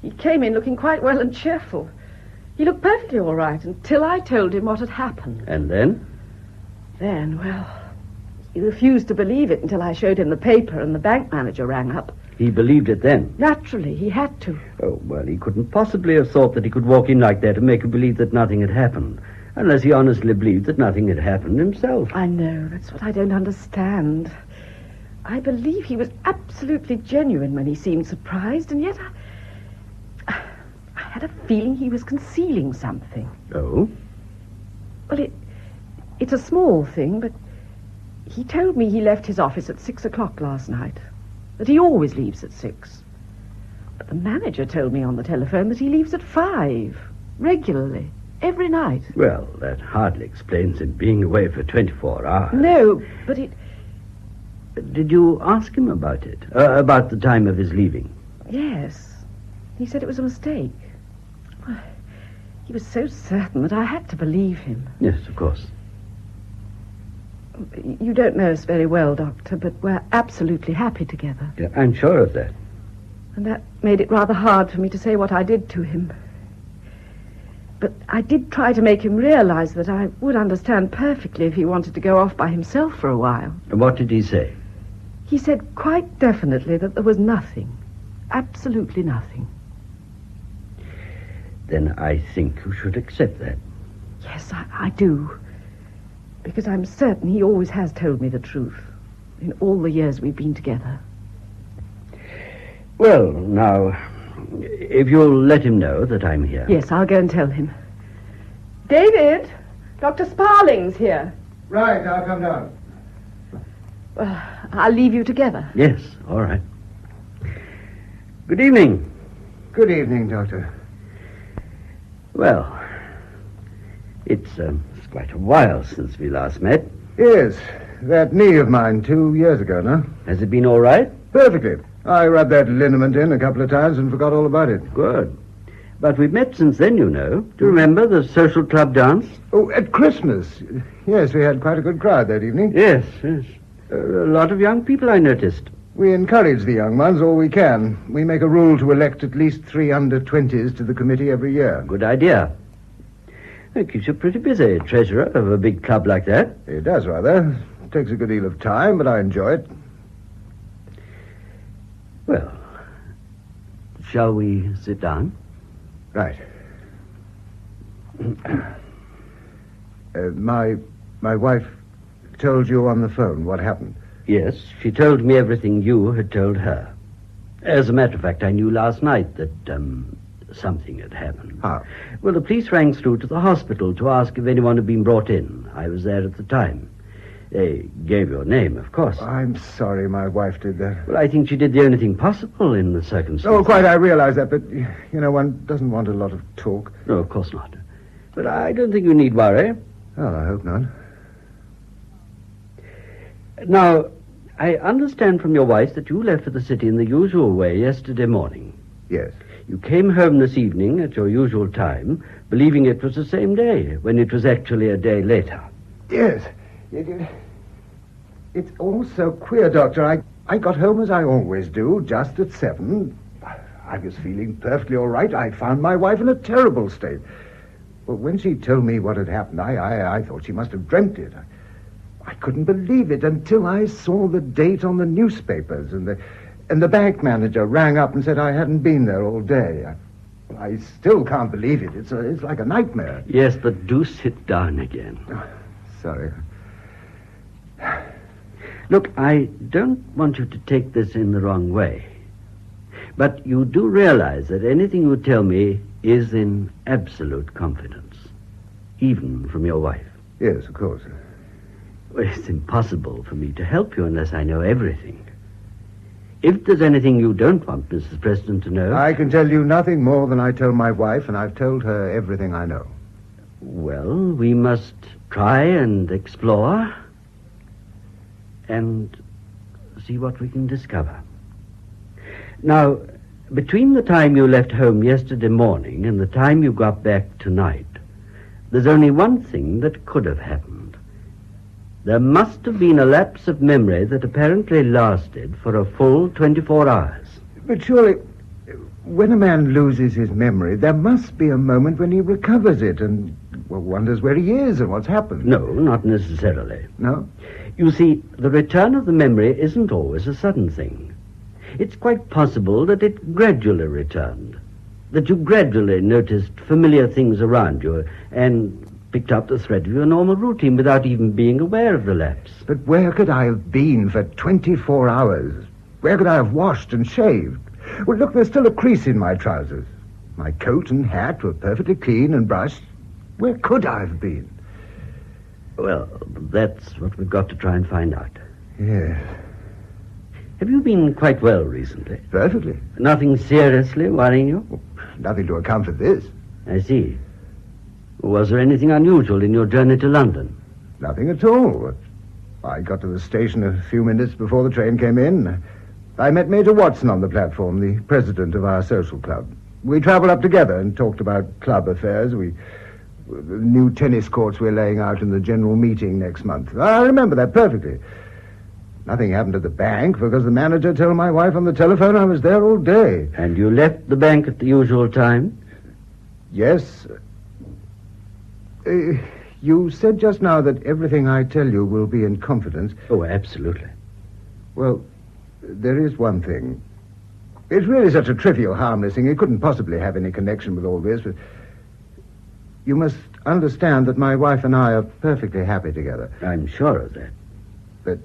He came in looking quite well and cheerful. He looked perfectly all right until I told him what had happened. And then? Then, well, he refused to believe it until I showed him the paper and the bank manager rang up. He believed it then? Naturally, he had to. Oh, well, he couldn't possibly have thought that he could walk in like that and make her believe that nothing had happened. Unless he honestly believed that nothing had happened himself. I know, that's what I don't understand. I believe he was absolutely genuine when he seemed surprised, and yet I had a feeling he was concealing something. Oh? Well, it's a small thing, but he told me he left his office at 6:00 last night, that he always leaves at 6. But the manager told me on the telephone that he leaves at 5, regularly, every night. Well, that hardly explains him being away for 24 hours. No, but it... Did you ask him about it? About the time of his leaving? Yes. He said it was a mistake. He was so certain that I had to believe him. Yes, of course. You don't know us very well, Doctor, but we're absolutely happy together. Yeah, I'm sure of that. And that made it rather hard for me to say what I did to him. But I did try to make him realize that I would understand perfectly if he wanted to go off by himself for a while. And what did he say? He said quite definitely that there was nothing. Absolutely nothing. Then I think you should accept that. Yes, I do. Because I'm certain he always has told me the truth in all the years we've been together. Well, now, if you'll let him know that I'm here. Yes, I'll go and tell him. David, Dr. Sparling's here. Right, I'll come down. Well, I'll leave you together. Yes, all right. Good evening. Good evening, Doctor. Well, it's quite a while since we last met. Yes, that knee of mine 2 years ago now. Has it been all right? Perfectly. I rubbed that liniment in a couple of times and forgot all about it. Good. But we've met since then, you know. Do you remember the social club dance? Oh, at Christmas. Yes, we had quite a good crowd that evening. Yes. A lot of young people, I noticed. We encourage the young ones all we can. We make a rule to elect at least 3 under-20s to the committee every year. Good idea. It keeps you pretty busy, treasurer of a big club like that. It does, rather. It takes a good deal of time, but I enjoy it. Well, shall we sit down? Right. My wife told you on the phone what happened? Yes, she told me everything you had told her. As a matter of fact, I knew last night that something had happened. How? Well, the police rang through to the hospital to ask if anyone had been brought in. I was there at the time. They gave your name, of course. I'm sorry my wife did that. Well, I think she did the only thing possible in the circumstances. Oh, quite, I realize that, but, one doesn't want a lot of talk. No, of course not. But I don't think you need worry. Well, I hope not. Now, I understand from your wife that you left for the city in the usual way yesterday morning. Yes. You came home this evening at your usual time, believing it was the same day, when it was actually a day later. Yes. It's all so queer, Doctor. I got home as I always do, just at 7. I was feeling perfectly all right. I found my wife in a terrible state. But when she told me what had happened, I thought she must have dreamt it. I couldn't believe it until I saw the date on the newspapers, and the bank manager rang up and said I hadn't been there all day. I still can't believe it. It's like a nightmare. Yes, but do sit down again. Sorry. Look, I don't want you to take this in the wrong way. But you do realize that anything you tell me is in absolute confidence, even from your wife. Yes, of course. Well, it's impossible for me to help you unless I know everything. If there's anything you don't want Mrs. Preston to know... I can tell you nothing more than I told my wife, and I've told her everything I know. Well, we must try and explore and see what we can discover. Now, between the time you left home yesterday morning and the time you got back tonight, there's only one thing that could have happened. There must have been a lapse of memory that apparently lasted for a full 24 hours. But surely, when a man loses his memory, there must be a moment when he recovers it and wonders where he is and what's happened. No, not necessarily. No? You see, the return of the memory isn't always a sudden thing. It's quite possible that it gradually returned, that you gradually noticed familiar things around you and picked up the thread of your normal routine without even being aware of the lapse. But where could I have been for 24 hours? Where could I have washed and shaved? Well, look, there's still a crease in my trousers. My coat and hat were perfectly clean and brushed. Where could I have been? Well, that's what we've got to try and find out. Yes. Have you been quite well recently? Perfectly. Nothing seriously worrying you? Well, nothing to account for this. I see. Was there anything unusual in your journey to London? Nothing at all. I got to the station a few minutes before the train came in. I met Major Watson on the platform, the president of our social club. We travelled up together and talked about club affairs. The new tennis courts we're laying out in the general meeting next month. I remember that perfectly. Nothing happened at the bank because the manager told my wife on the telephone I was there all day. And you left the bank at the usual time? Yes. You said just now that everything I tell you will be in confidence. Oh, absolutely. Well, there is one thing. It's really such a trivial, harmless thing. It couldn't possibly have any connection with all this, but you must understand that my wife and I are perfectly happy together. I'm sure of that. But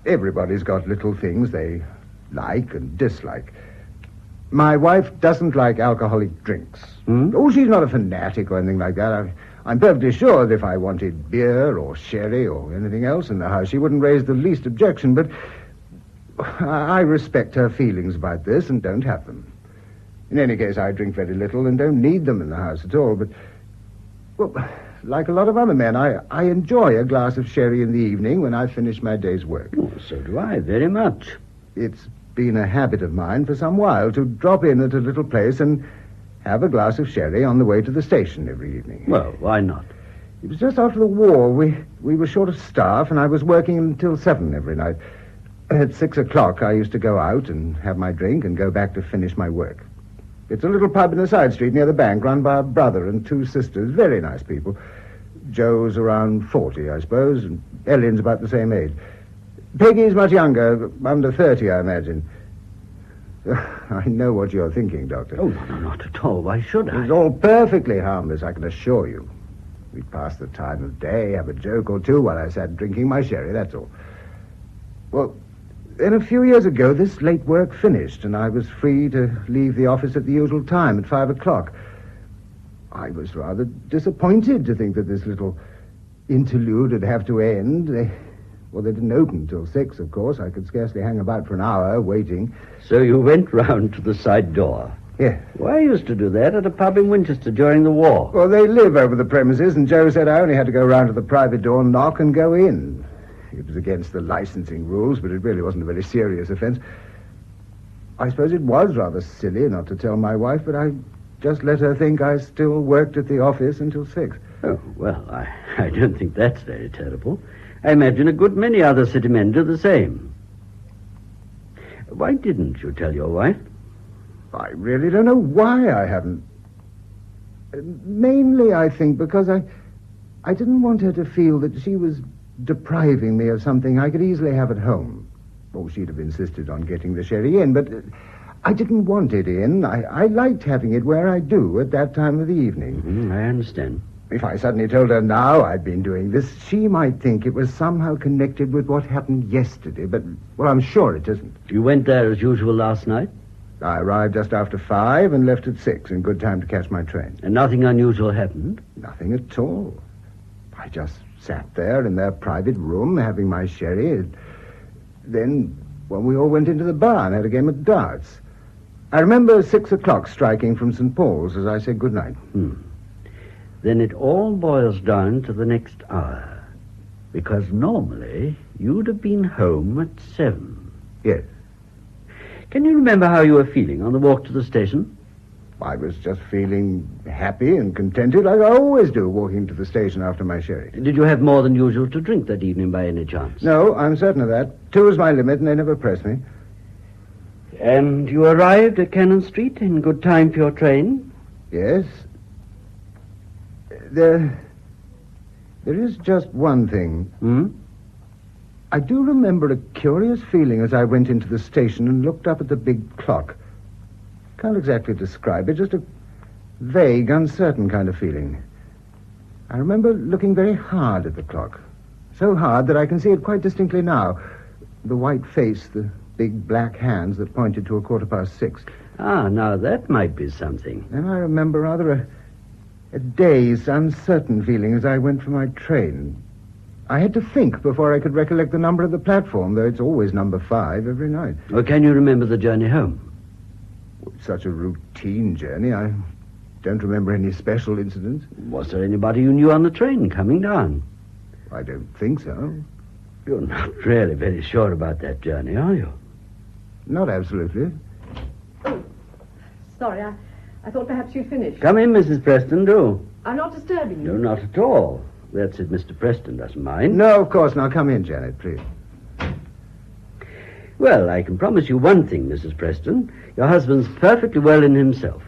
everybody's got little things they like and dislike. My wife doesn't like alcoholic drinks. Oh, she's not a fanatic or anything like that. I'm perfectly sure that if I wanted beer or sherry or anything else in the house, she wouldn't raise the least objection, but I respect her feelings about this and don't have them. In any case, I drink very little and don't need them in the house at all, but, well, like a lot of other men, I enjoy a glass of sherry in the evening when I finish my day's work. Oh, so do I, very much. It's been a habit of mine for some while to drop in at a little place and have a glass of sherry on the way to the station every evening. Well, why not? It was just after the war. We were short of staff, and I was working until 7 every night. At 6 o'clock, I used to go out and have my drink and go back to finish my work. It's a little pub in a side street near the bank, run by a brother and 2 sisters, very nice people. Joe's around 40, I suppose, and Ellen's about the same age. Peggy's much younger, under 30, I imagine. I know what you're thinking, Doctor. Oh, no, not at all. Why should I? It's all perfectly harmless, I can assure you. We pass the time of day, have a joke or two while I sat drinking my sherry, that's all. Well, Then a few years ago, this late work finished, and I was free to leave the office at the usual time, at 5 o'clock. I was rather disappointed to think that this little interlude would have to end. They didn't open till 6, of course. I could scarcely hang about for an hour waiting. So you went round to the side door? Yeah. Well, I used to do that at a pub in Winchester during the war. Well, they live over the premises, and Joe said I only had to go round to the private door, knock, and go in. It was against the licensing rules, but it really wasn't a very serious offense. I suppose it was rather silly not to tell my wife, but I just let her think I still worked at the office until 6. Oh, well, I don't think that's very terrible. I imagine a good many other city men do the same. Why didn't you tell your wife? I really don't know why I haven't. Mainly, I think, because I didn't want her to feel that she was depriving me of something I could easily have at home. Oh, she'd have insisted on getting the sherry in, but I didn't want it in. I liked having it where I do at that time of the evening. I understand. If I suddenly told her now I'd been doing this, she might think it was somehow connected with what happened yesterday, but, well, I'm sure it isn't. You went there as usual last night? I arrived just after 5 and left at 6 in good time to catch my train. And nothing unusual happened? Nothing at all. I just sat there in their private room having my sherry. Then, when we all went into the bar and had a game of darts. I remember 6 o'clock striking from St. Paul's as I said goodnight. Then it all boils down to the next hour. Because normally, you'd have been home at 7. Yes. Can you remember how you were feeling on the walk to the station? I was just feeling happy and contented, like I always do, walking to the station after my sherry. Did you have more than usual to drink that evening by any chance? No, I'm certain of that. 2 is my limit, and they never press me. And you arrived at Cannon Street in good time for your train? Yes. There is just one thing. I do remember a curious feeling as I went into the station and looked up at the big clock. Can't exactly describe it, just a vague, uncertain kind of feeling. I remember looking very hard at the clock. So hard that I can see it quite distinctly now. The white face, the big black hands that pointed to 6:15. Ah, now that might be something. Then I remember rather a dazed, uncertain feeling as I went for my train. I had to think before I could recollect the number of the platform, though it's always number 5 every night. Or can you remember the journey home? Such a routine journey. I don't remember any special incidents. Was there anybody you knew on the train coming down? I don't think so. You're not really very sure about that journey, are you? Not absolutely. Sorry, I thought perhaps you'd finished. Come in, Mrs. Preston, do. I'm not disturbing you. No, not at all. That's if Mr. Preston doesn't mind. No, of course. Now come in, Janet, please. Well, I can promise you one thing, Mrs. Preston. Your husband's perfectly well in himself.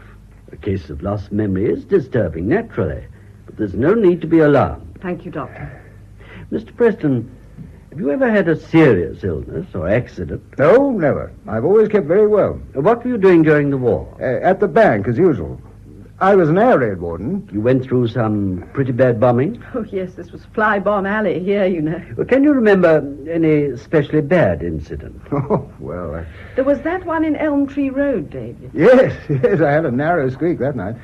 A case of lost memory is disturbing, naturally. But there's no need to be alarmed. Thank you, Doctor. Mr. Preston, have you ever had a serious illness or accident? No, never. I've always kept very well. What were you doing during the war? At the bank, as usual. I was an air raid warden. You went through some pretty bad bombing? Oh, yes, this was Fly Bomb Alley here, you know. Well, can you remember any especially bad incident? Oh, well... There was that one in Elm Tree Road, David. Yes, I had a narrow squeak that night.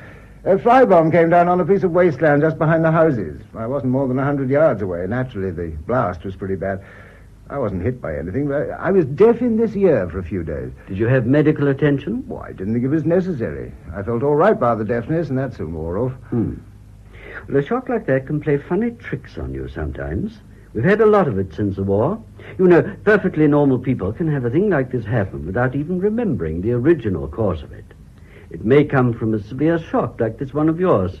A fly bomb came down on a piece of wasteland just behind the houses. I wasn't more than 100 yards away. Naturally, the blast was pretty bad. I wasn't hit by anything, but I was deaf in this ear for a few days. Did you have medical attention? Well, I didn't think it was necessary. I felt all right by the deafness, and that soon wore off. Well, a shock like that can play funny tricks on you sometimes. We've had a lot of it since the war. You know, perfectly normal people can have a thing like this happen without even remembering the original cause of it. It may come from a severe shock like this one of yours,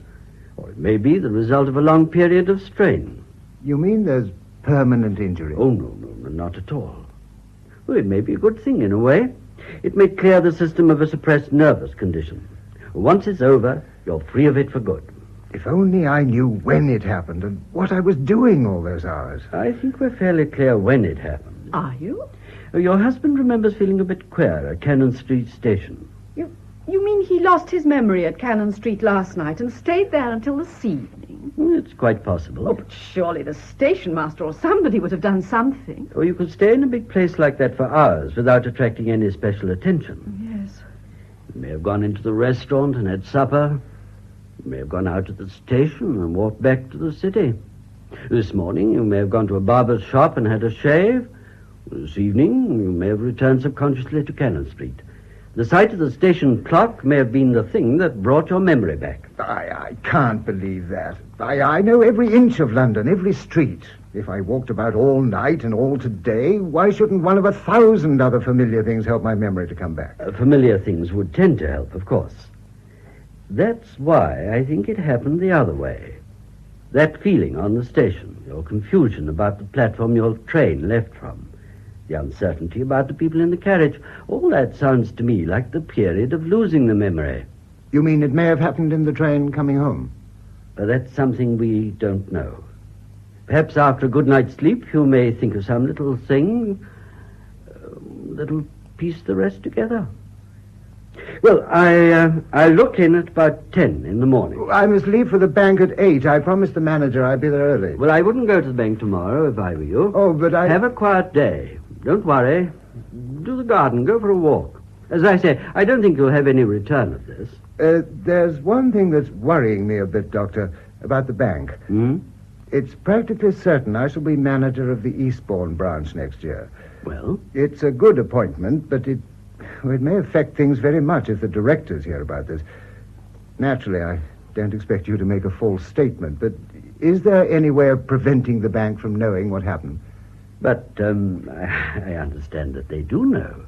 or it may be the result of a long period of strain. You mean there's permanent injury? Oh, no, not at all. Well, it may be a good thing in a way. It may clear the system of a suppressed nervous condition. Once it's over, you're free of it for good. If only I knew when it happened and what I was doing all those hours. I think we're fairly clear when it happened. Are you? Your husband remembers feeling a bit queer at Cannon Street Station. You mean he lost his memory at Cannon Street last night and stayed there until this evening? It's quite possible. Oh, but surely the station master or somebody would have done something. Or you could stay in a big place like that for hours without attracting any special attention. Yes. You may have gone into the restaurant and had supper. You may have gone out to the station and walked back to the city. This morning, you may have gone to a barber's shop and had a shave. This evening, you may have returned subconsciously to Cannon Street. The sight of the station clock may have been the thing that brought your memory back. I can't believe that. I know every inch of London, every street. If I walked about all night and all today, why shouldn't one of 1,000 other familiar things help my memory to come back? Familiar things would tend to help, of course. That's why I think it happened the other way. That feeling on the station, your confusion about the platform your train left from, the uncertainty about the people in the carriage, all that sounds to me like the period of losing the memory. You mean it may have happened in the train coming home? That's something we don't know. Perhaps after a good night's sleep you may think of some little thing that'll piece the rest together. Well, I'll look in at about 10 in the morning. I must leave for the bank at 8. I promised the manager I'd be there early. Well, I wouldn't go to the bank tomorrow if I were you. Oh, but Have a quiet day. Don't worry. Do the garden. Go for a walk. As I say, I don't think you'll have any return of this. There's one thing that's worrying me a bit, Doctor, about the bank. It's practically certain I shall be manager of the Eastbourne branch next year. Well? It's a good appointment, but it may affect things very much if the directors hear about this. Naturally, I don't expect you to make a false statement, but is there any way of preventing the bank from knowing what happened? But I understand that they do know.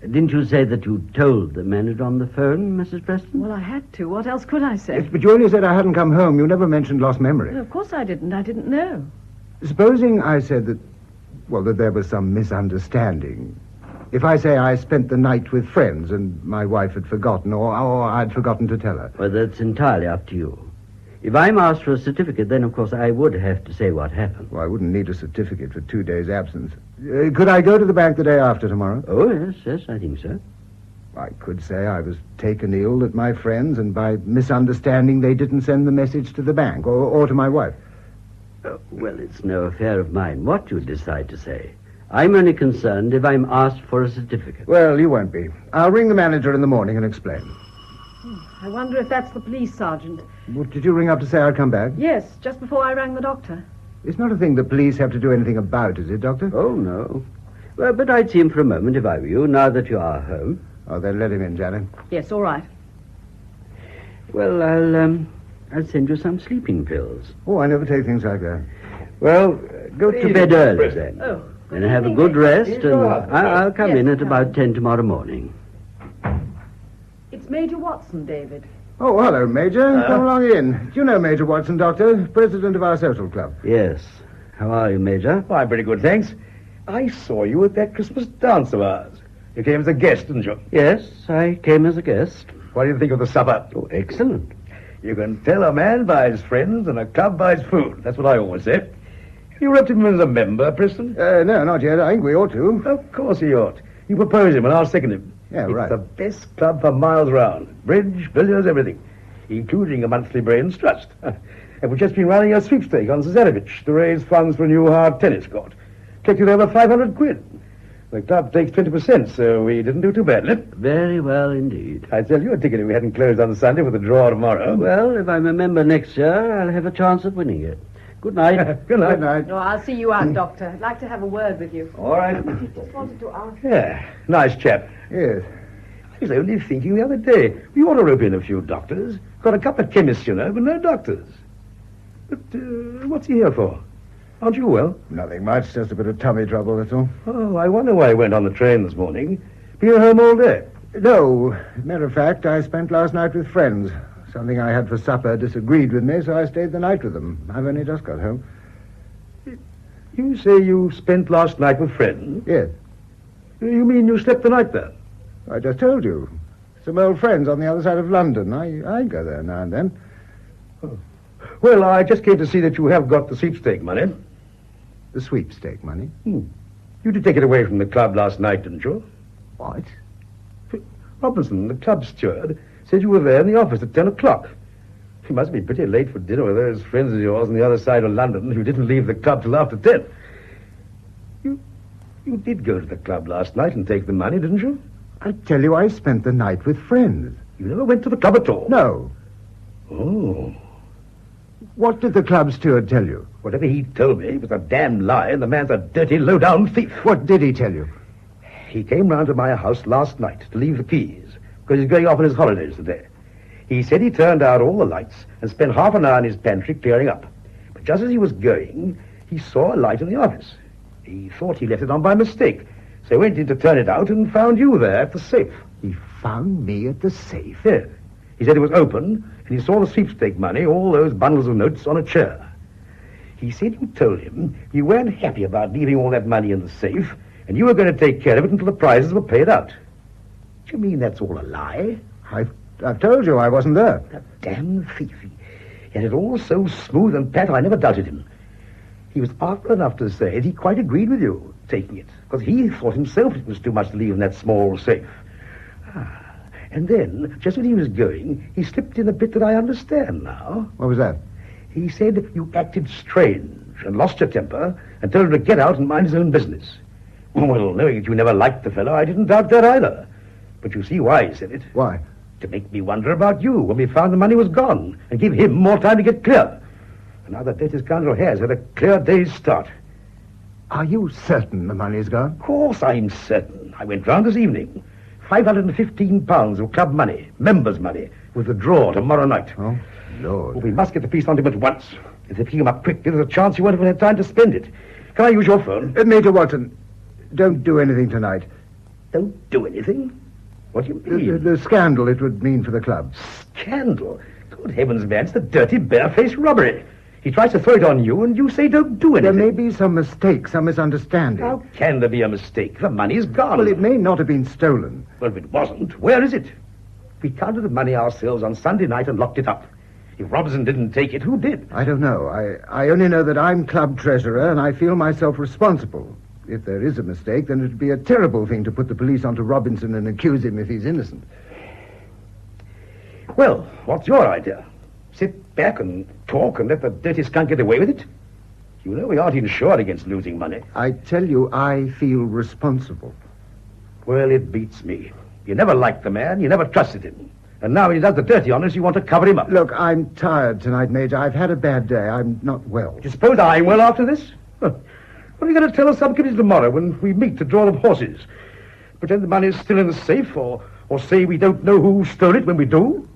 Didn't you say that you told the manager on the phone, Mrs. Preston? Well, I had to. What else could I say? Yes, but you only said I hadn't come home. You never mentioned lost memory. No, of course I didn't. I didn't know. Supposing I said that there was some misunderstanding. If I say I spent the night with friends and my wife had forgotten, or I'd forgotten to tell her. Well, that's entirely up to you. If I'm asked for a certificate, then, of course, I would have to say what happened. Well, I wouldn't need a certificate for 2 days' absence. Could I go to the bank the day after tomorrow? Oh, yes, I think so. I could say I was taken ill at my friends, and by misunderstanding they didn't send the message to the bank or to my wife. Well, it's no affair of mine what you decide to say. I'm only concerned if I'm asked for a certificate. Well, you won't be. I'll ring the manager in the morning and explain. I wonder if that's the police sergeant. Well, did you ring up to say I'd come back? Yes, just before I rang the doctor. It's not a thing the police have to do anything about, is it, Doctor? Oh, no. Well, but I'd see him for a moment if I were you, now that you are home. Oh, then let him in, Janet. Yes, all right. Well, I'll send you some sleeping pills. Oh, I never take things like that. Well, go to bed early, then. Oh. And have a good rest, and I'll come in at about 10 tomorrow morning. It's Major Watson, David. Oh, hello, Major. Come along in. Do you know Major Watson, Doctor? President of our social club. Yes. How are you, Major? I'm pretty good, thanks. I saw you at that Christmas dance of ours. You came as a guest, didn't you? Yes, I came as a guest. What do you think of the supper? Oh, excellent. You can tell a man by his friends and a club by his food. That's what I always say. You roped him as a member, Preston? No, not yet. I think we ought to. Of course he ought. You propose him and I'll second him. Yeah, right. It's the best club for miles round. Bridge, billiards, everything. Including a monthly brains trust. And we've just been running a sweepstake on Zazarovich to raise funds for a new hard tennis court. Collected over 500 quid. The club takes 20%, so we didn't do too badly. Very well indeed. I tell you, a ticket if we hadn't closed on Sunday with a draw tomorrow. Well, if I'm a member next year, I'll have a chance at winning it. Good night. Good night. Good night. No, I'll see you out, Doctor. I'd like to have a word with you. All right. Just wanted to ask. Yeah, nice chap. Yes. I was only thinking the other day, we ought to rope in a few doctors. Got a couple of chemists, you know, but no doctors. But what's he here for? Aren't you well? Nothing much, just a bit of tummy trouble, that's all. Oh, I wonder why he went on the train this morning. Been at home all day? No. Matter of fact, I spent last night with friends. Something I had for supper disagreed with me, so I stayed the night with them. I've only just got home. You say you spent last night with friends? Yes. You mean you slept the night there? I just told you. Some old friends on the other side of London. I go there now and then. Oh. Well, I just came to see that you have got the sweepstake money. The sweepstake money? You did take it away from the club last night, didn't you? What? Robinson, the club steward, said you were there in the office at 10 o'clock. It must be pretty late for dinner with those friends of yours on the other side of London who didn't leave the club till after 10. You did go to the club last night and take the money, didn't you? I tell you, I spent the night with friends. You never went to the club at all? No. Oh. What did the club steward tell you? Whatever he told me was a damn lie, and the man's a dirty, low-down thief. What did he tell you? He came round to my house last night to leave the keys, because he's going off on his holidays today. He said he turned out all the lights and spent half an hour in his pantry clearing up. But just as he was going, he saw a light in the office. He thought he left it on by mistake, so he went in to turn it out and found you there at the safe. He found me at the safe? Yes. He said it was open, and he saw the sweepstake money, all those bundles of notes, on a chair. He said you told him you weren't happy about leaving all that money in the safe, and you were going to take care of it until the prizes were paid out. Do you mean that's all a lie? I've told you I wasn't there. A damn thief. He had it all so smooth and pat, I never doubted him. He was artful enough to say that he quite agreed with you, taking it, because he thought himself it was too much to leave in that small safe. And then, just when he was going, he slipped in a bit that I understand now. What was that? He said you acted strange and lost your temper and told him to get out and mind his own business. Well, knowing that you never liked the fellow, I didn't doubt that either. But you see why he said it. Why? To make me wonder about you when we found the money was gone and give him more time to get clear. And now that dirty scoundrel has had a clear day's start. Are you certain the money's gone? Of course I'm certain. I went round this evening. £515 of club money, members' money, with the draw tomorrow night. Oh, Lord. Well, we must get the police on him at once. If they pick him up quickly, there's a chance he won't have had time to spend it. Can I use your phone? Major Watson, don't do anything tonight. Don't do anything? What do you mean? The scandal it would mean for the club. Scandal? Good heavens, man, it's the dirty, barefaced robbery. He tries to throw it on you, and you say don't do anything. There may be some mistake, some misunderstanding. How can there be a mistake? The money's gone. Well, it may not have been stolen. Well, if it wasn't, where is it? We counted the money ourselves on Sunday night and locked it up. If Robinson didn't take it, who did? I don't know. I only know that I'm club treasurer, and I feel myself responsible. If there is a mistake, then it'd be a terrible thing to put the police onto Robinson and accuse him if he's innocent. Well, what's your idea? Sit back and talk and let the dirty skunk get away with it? You know we aren't insured against losing money. I tell you, I feel responsible. Well, it beats me. You never liked the man, you never trusted him. And now when he does the dirty on us, you want to cover him up. Look, I'm tired tonight, Major. I've had a bad day. I'm not well. Do you suppose I'm well after this? What are you going to tell us subcommittee tomorrow when we meet to draw the horses? Pretend the money's still in the safe, or say we don't know who stole it when we do?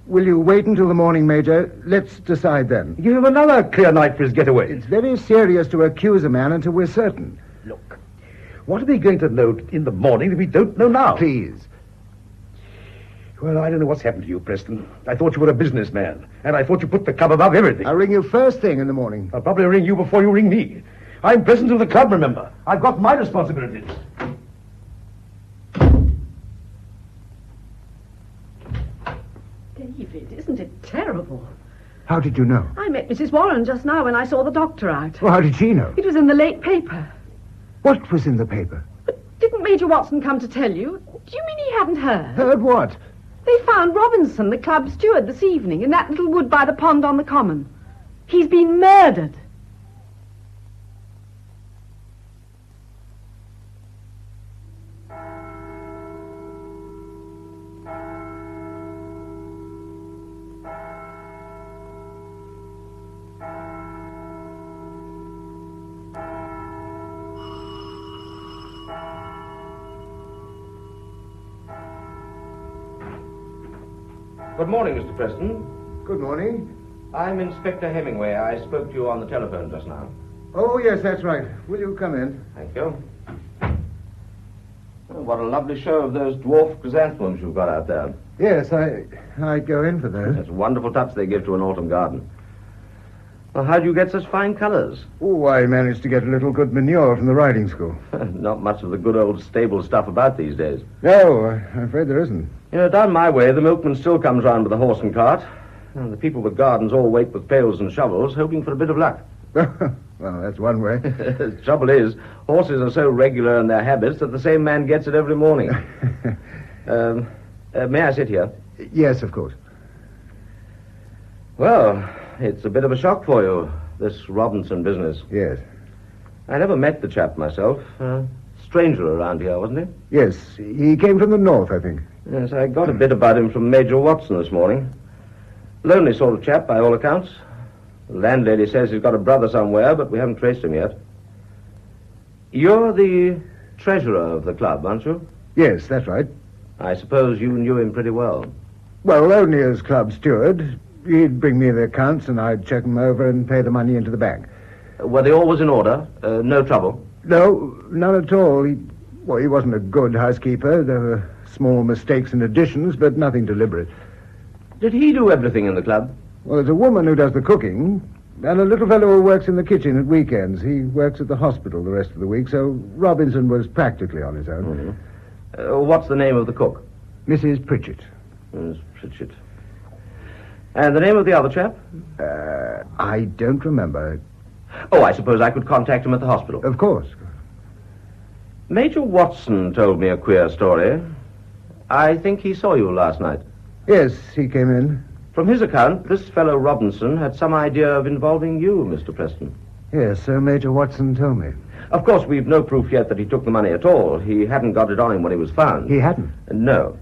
Will you wait until the morning, Major? Let's decide then. Give him another clear night for his getaway. It's very serious to accuse a man until we're certain. Look, what are they going to know in the morning that we don't know now? Please. Well, I don't know what's happened to you, Preston. I thought you were a businessman, and I thought you put the club above everything. I'll ring you first thing in the morning. I'll probably ring you before you ring me. I'm president of the club, remember. I've got my responsibilities. David, isn't it terrible? How did you know? I met Mrs. Warren just now when I saw the doctor out. Well, how did she know? It was in the late paper. What was in the paper? But didn't Major Watson come to tell you? Do you mean he hadn't heard? Heard what? They found Robinson, the club steward, this evening in that little wood by the pond on the common. He's been murdered. Good morning, Mr. Preston. Good morning. I'm Inspector Hemingway. I spoke to you on the telephone just now. Oh, yes, that's right. Will you come in? Thank you. Oh, what a lovely show of those dwarf chrysanthemums you've got out there. Yes, I go in for those. That's a wonderful touch they give to an autumn garden. Well, how do you get such fine colours? Oh, I managed to get a little good manure from the riding school. Not much of the good old stable stuff about these days. No, I'm afraid there isn't. You know, down my way, the milkman still comes round with a horse and cart. And the people with gardens all wait with pails and shovels, hoping for a bit of luck. Well, that's one way. The trouble is, horses are so regular in their habits that the same man gets it every morning. May I sit here? Yes, of course. Well, it's a bit of a shock for you, this Robinson business. Yes. I never met the chap myself. Stranger around here, wasn't he? Yes, he came from the north, I think. Yes, I got a bit about him from Major Watson this morning. Lonely sort of chap, by all accounts. The landlady says he's got a brother somewhere, but we haven't traced him yet. You're the treasurer of the club, aren't you? Yes, that's right. I suppose you knew him pretty well. Well, only as club steward. He'd bring me the accounts and I'd check them over and pay the money into the bank. Were they always in order? No trouble? No, none at all. He wasn't a good housekeeper. There were small mistakes and additions, but nothing deliberate. Did he do everything in the club? Well, there's a woman who does the cooking, and a little fellow who works in the kitchen at weekends. He works at the hospital the rest of the week, so Robinson was practically on his own. Mm-hmm. What's the name of the cook? Mrs. Pritchett. Miss Pritchett. And the name of the other chap? I don't remember. Oh, I suppose I could contact him at the hospital. Of course. Major Watson told me a queer story. I think he saw you last night. Yes, he came in. From his account, this fellow Robinson had some idea of involving you, Mr. Preston. Yes, so Major Watson told me. Of course, we've no proof yet that he took the money at all. He hadn't got it on him when he was found. He hadn't? No.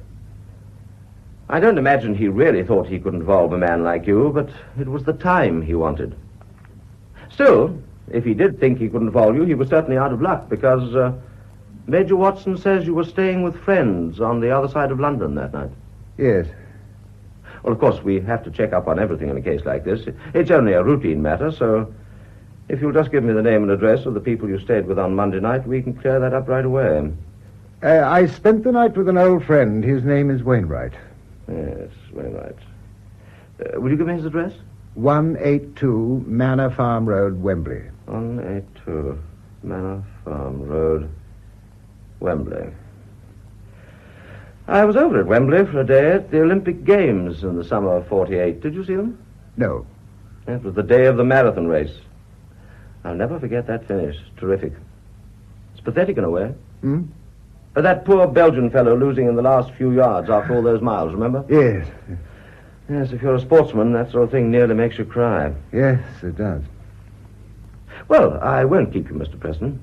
I don't imagine he really thought he could involve a man like you, but it was the time he wanted. Still, if he did think he could involve you, he was certainly out of luck, because Major Watson says you were staying with friends on the other side of London that night. Yes. Well, of course, we have to check up on everything in a case like this. It's only a routine matter, so if you'll just give me the name and address of the people you stayed with on Monday night, we can clear that up right away. I spent the night with an old friend. His name is Wainwright. Yes, Wainwright. Will you give me his address? 182 Manor Farm Road, Wembley. 182 Manor Farm Road, Wembley. I was over at Wembley for a day at the Olympic Games in the summer of '48. Did you see them? No. It was the day of the marathon race. I'll never forget that finish. Terrific. It's pathetic in a way. Hmm? That poor Belgian fellow losing in the last few yards after all those miles, remember? Yes. Yes, if you're a sportsman, that sort of thing nearly makes you cry. Yes, it does. Well, I won't keep you, Mr. Preston.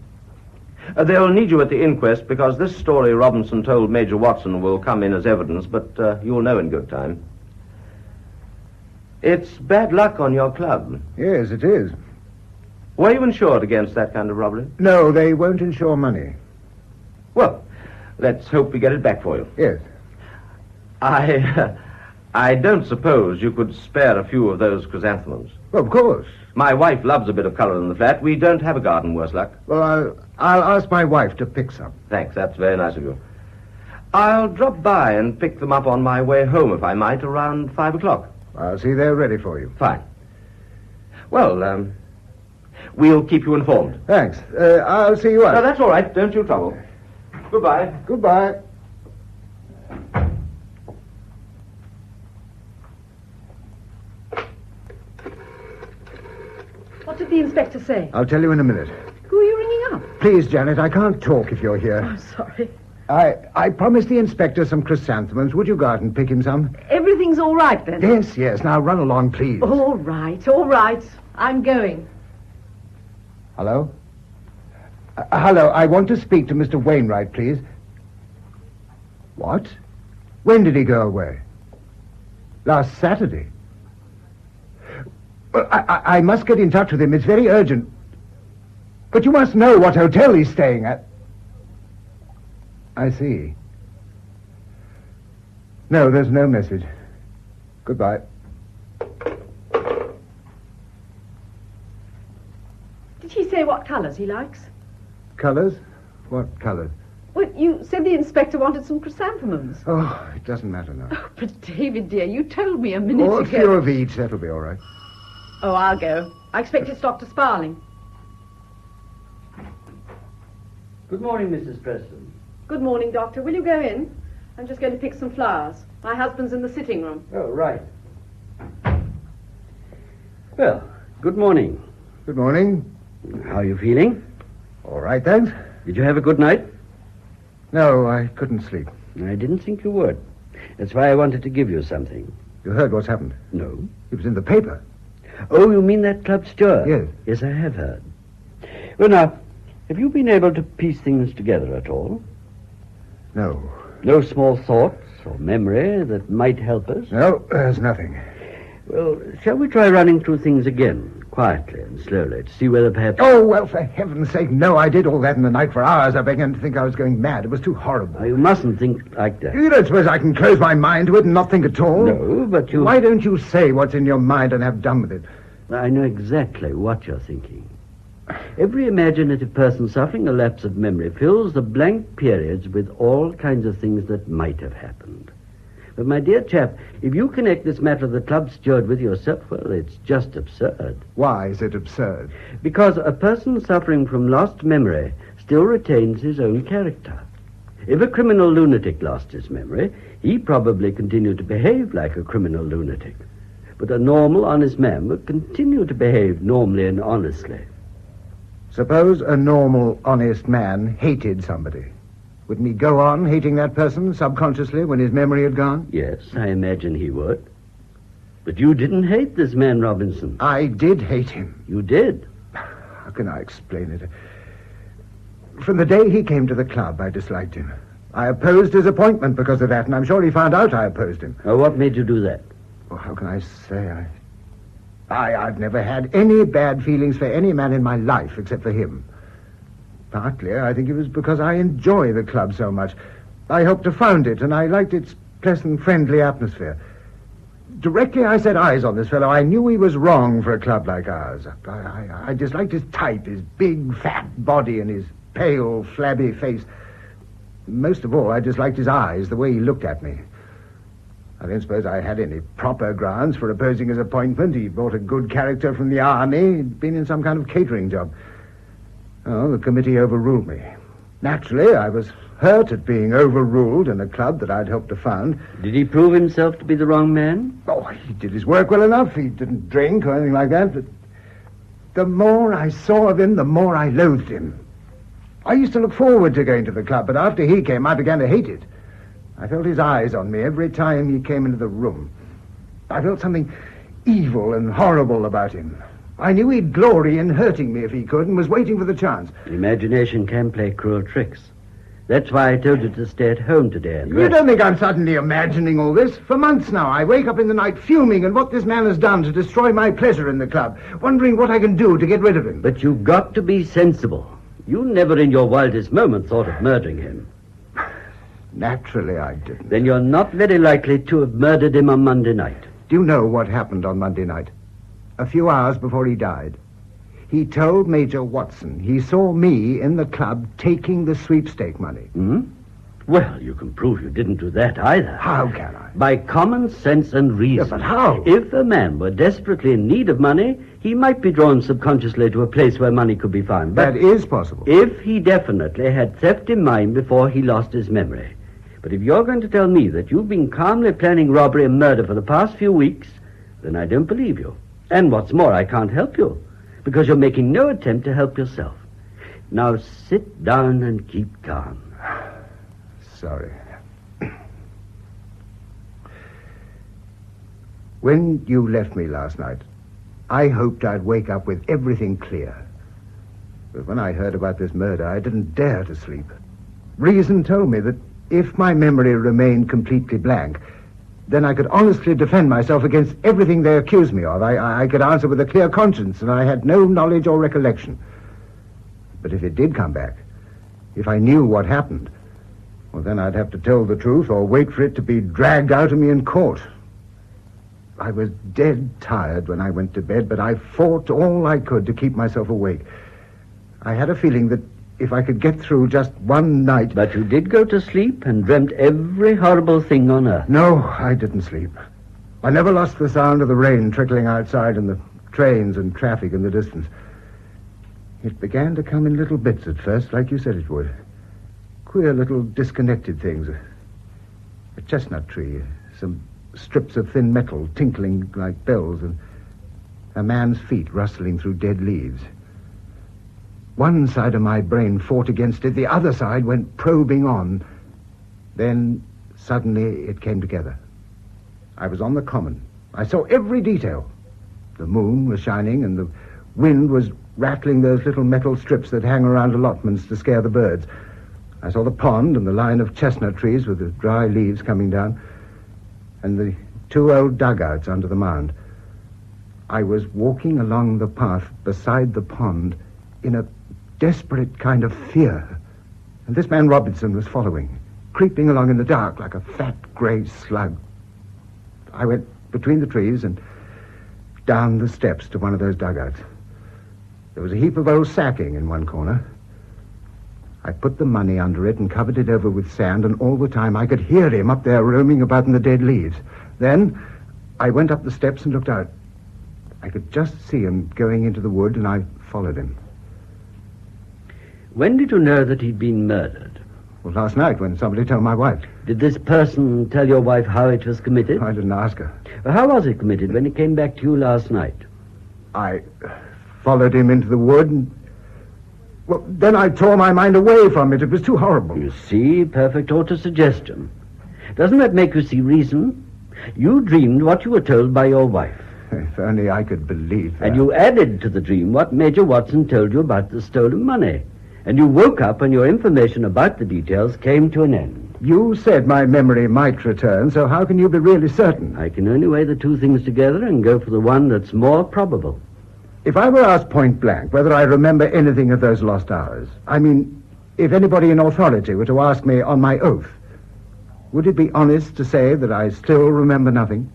They'll need you at the inquest because this story Robinson told Major Watson will come in as evidence, but you'll know in good time. It's bad luck on your club. Yes, it is. Were you insured against that kind of robbery? No, they won't insure money. Well, let's hope we get it back for you. Yes. I don't suppose you could spare a few of those chrysanthemums. Well, of course. My wife loves a bit of colour in the flat. We don't have a garden, worse luck. Well, I'll ask my wife to pick some. Thanks, that's very nice of you. I'll drop by and pick them up on my way home, if I might, around 5 o'clock. I'll see they're ready for you. Fine. Well, we'll keep you informed. Thanks. I'll see you out. No, that's all right. Don't you trouble. Goodbye. Goodbye. What did the inspector say? I'll tell you in a minute. Who are you ringing up? Please, Janet, I can't talk if you're here. I'm sorry. I promised the inspector some chrysanthemums. Would you go out and pick him some? Everything's all right, then? Yes. Now run along, please. All right. I'm going. Hello? Hello, I want to speak to Mr. Wainwright, please. What? When did he go away? Last Saturday. Well, I must get in touch with him. It's very urgent. But you must know what hotel he's staying at. I see. No, there's no message. Goodbye. Did he say what colours he likes? Colours? What colours? Well, you said the inspector wanted some chrysanthemums. Oh, it doesn't matter now. Oh, but David, dear, you told me a minute ago. A few of each, that'll be all right. Oh, I'll go. I expect it's Dr. Sparling. Good morning, Mrs. Preston. Good morning, Doctor. Will you go in? I'm just going to pick some flowers. My husband's in the sitting room. Oh, right. Well, good morning. Good morning. How are you feeling? All right, thanks. Did you have a good night? No, I couldn't sleep. I didn't think you would. That's why I wanted to give you something. You heard what's happened? No. It was in the paper. Oh, you mean that club steward? Yes. Yes, I have heard. Well, now, have you been able to piece things together at all? No. No small thoughts or memory that might help us? No, there's nothing. Well, shall we try running through things again, quietly and slowly, to see whether perhaps... Oh, well, for heaven's sake, no. I did all that in the night for hours. I began to think I was going mad. It was too horrible. You mustn't think like that. You don't suppose I can close my mind to it and not think at all? No, but you... Why don't you say what's in your mind and have done with it? I know exactly what you're thinking. Every imaginative person suffering a lapse of memory fills the blank periods with all kinds of things that might have happened. But, my dear chap, if you connect this matter of the club steward with yourself, well, it's just absurd. Why is it absurd? Because a person suffering from lost memory still retains his own character. If a criminal lunatic lost his memory, he probably continued to behave like a criminal lunatic. But a normal, honest man would continue to behave normally and honestly. Suppose a normal, honest man hated somebody. Wouldn't he go on hating that person subconsciously when his memory had gone? Yes, I imagine he would. But you didn't hate this man, Robinson. I did hate him. You did? How can I explain it? From the day he came to the club, I disliked him. I opposed his appointment because of that, and I'm sure he found out I opposed him. What made you do that? Well, how can I say? I've never had any bad feelings for any man in my life except for him. Partly, I think it was because I enjoy the club so much. I helped to found it, and I liked its pleasant, friendly atmosphere. Directly I set eyes on this fellow, I knew he was wrong for a club like ours. I disliked his type, his big, fat body, and his pale, flabby face. Most of all, I disliked his eyes, the way he looked at me. I don't suppose I had any proper grounds for opposing his appointment. He brought a good character from the army. He'd been in some kind of catering job. Oh, the committee overruled me. Naturally, I was hurt at being overruled in a club that I'd helped to found. Did he prove himself to be the wrong man? Oh, he did his work well enough. He didn't drink or anything like that, but the more I saw of him, the more I loathed him. I used to look forward to going to the club, but after he came, I began to hate it. I felt his eyes on me every time he came into the room. I felt something evil and horrible about him. I knew he'd glory in hurting me if he could, and was waiting for the chance. Imagination can play cruel tricks. That's why I told you to stay at home today and You rest. don't think I'm suddenly imagining all this? For months now, I wake up in the night fuming at what this man has done to destroy my pleasure in the club, wondering what I can do to get rid of him. But you've got to be sensible. You never in your wildest moment thought of murdering him. Naturally, I didn't. Then you're not very likely to have murdered him on Monday night. Do you know what happened on Monday night? A few hours before he died. He told Major Watson he saw me in the club taking the sweepstake money. Hmm? Well, you can prove you didn't do that either. How can I? By common sense and reason. Yeah, but how? If a man were desperately in need of money, he might be drawn subconsciously to a place where money could be found. But that is possible. If he definitely had theft in mind before he lost his memory. But if you're going to tell me that you've been calmly planning robbery and murder for the past few weeks, then I don't believe you. And what's more, I can't help you, because you're making no attempt to help yourself. Now sit down and keep calm. Sorry. When you left me last night, I hoped I'd wake up with everything clear. But when I heard about this murder, I didn't dare to sleep. Reason told me that if my memory remained completely blank, then I could honestly defend myself against everything they accused me of. I could answer with a clear conscience, and I had no knowledge or recollection. But if it did come back, if I knew what happened, well, then I'd have to tell the truth or wait for it to be dragged out of me in court. I was dead tired when I went to bed, but I fought all I could to keep myself awake. I had a feeling that if I could get through just one night... But you did go to sleep and dreamt every horrible thing on earth. No, I didn't sleep. I never lost the sound of the rain trickling outside and the trains and traffic in the distance. It began to come in little bits at first, like you said it would. Queer little disconnected things. A chestnut tree, some strips of thin metal tinkling like bells, and a man's feet rustling through dead leaves. One side of my brain fought against it, the other side went probing on. Then, suddenly, it came together. I was on the common. I saw every detail. The moon was shining and the wind was rattling those little metal strips that hang around allotments to scare the birds. I saw the pond and the line of chestnut trees with the dry leaves coming down, and the 2 old dugouts under the mound. I was walking along the path beside the pond in a desperate kind of fear, and this man Robinson was following, creeping along in the dark like a fat grey slug. I went between the trees and down the steps to one of those dugouts. There was a heap of old sacking in one corner. I put the money under it and covered it over with sand, and all the time I could hear him up there roaming about in the dead leaves. Then I went up the steps and looked out. I could just see him going into the wood, and I followed him. When did you know that he'd been murdered? Well, last night when somebody told my wife. Did this person tell your wife how it was committed? I didn't ask her. Well, how was it committed when he came back to you last night? I followed him into the wood and... Well, then I tore my mind away from it. It was too horrible. You see, perfect autosuggestion. Doesn't that make you see reason? You dreamed what you were told by your wife. If only I could believe that. And you added to the dream what Major Watson told you about the stolen money. And you woke up when your information about the details came to an end. You said my memory might return, so how can you be really certain? I can only weigh the two things together and go for the one that's more probable. If I were asked point blank whether I remember anything of those lost hours, I mean, if anybody in authority were to ask me on my oath, would it be honest to say that I still remember nothing?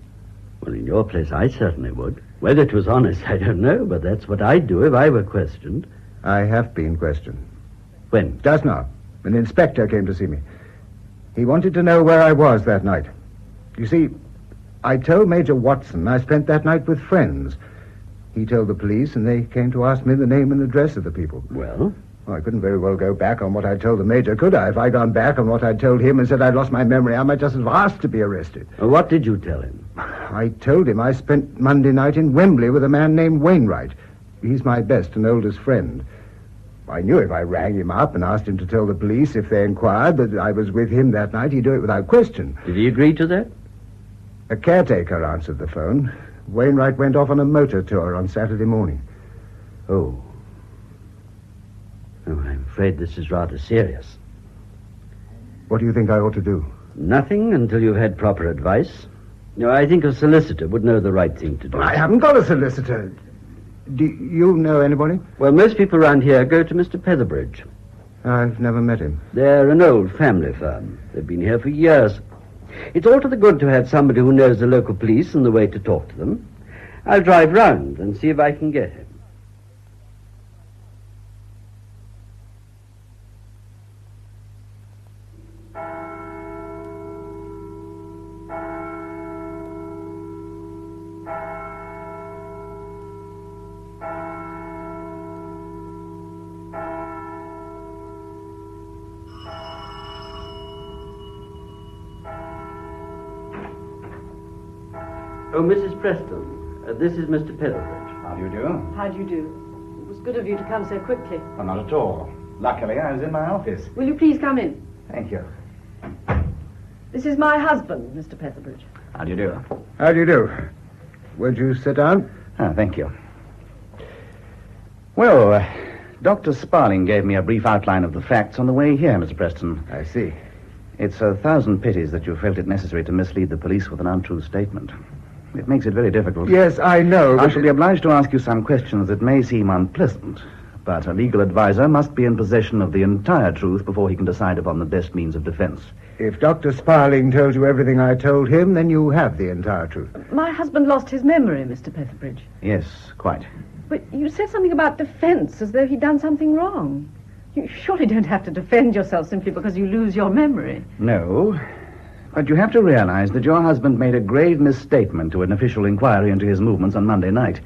Well, in your place, I certainly would. Whether it was honest, I don't know, but that's what I'd do if I were questioned. I have been questioned. When? Just now. An inspector came to see me. He wanted to know where I was that night. You see, I told Major Watson I spent that night with friends. He told the police, and they came to ask me the name and address of the people. Well? I couldn't very well go back on what I told the Major, could I? If I'd gone back on what I told him and said I'd lost my memory, I might just have asked to be arrested. What did you tell him? I told him I spent Monday night in Wembley with a man named Wainwright. He's my best and oldest friend. I knew if I rang him up and asked him to tell the police if they inquired that I was with him that night, he'd do it without question. Did he agree to that? A caretaker answered the phone. Wainwright went off on a motor tour on Saturday morning. Oh. Oh, I'm afraid this is rather serious. What do you think I ought to do? Nothing until you've had proper advice. No, I think a solicitor would know the right thing to do. I haven't got a solicitor. Do you know anybody? Well, most people around here go to Mr. Petherbridge. I've never met him. They're an old family firm. They've been here for years. It's all to the good to have somebody who knows the local police and the way to talk to them. I'll drive round and see if I can get him. Oh, Mrs. Preston, this is Mr. Petherbridge. How do you do? How do you do? It was good of you to come so quickly. Well, not at all. Luckily, I was in my office. Will you please come in? Thank you. This is my husband, Mr. Petherbridge. How do you do? How do you do? Won't you sit down? Ah, thank you. Well, Dr. Sparling gave me a brief outline of the facts on the way here, Mr. Preston. I see. It's 1,000 pities that you felt it necessary to mislead the police with an untrue statement. It makes it very difficult. Yes, I know. I shall be obliged to ask you some questions that may seem unpleasant, but a legal advisor must be in possession of the entire truth before he can decide upon the best means of defense. If Dr. Sparling told you everything I told him, then you have the entire truth. My husband lost his memory, Mr. Petherbridge. Yes, quite. But you said something about defense, as though he'd done something wrong. You surely don't have to defend yourself simply because you lose your memory. No, but you have to realize that your husband made a grave misstatement to an official inquiry into his movements on Monday night.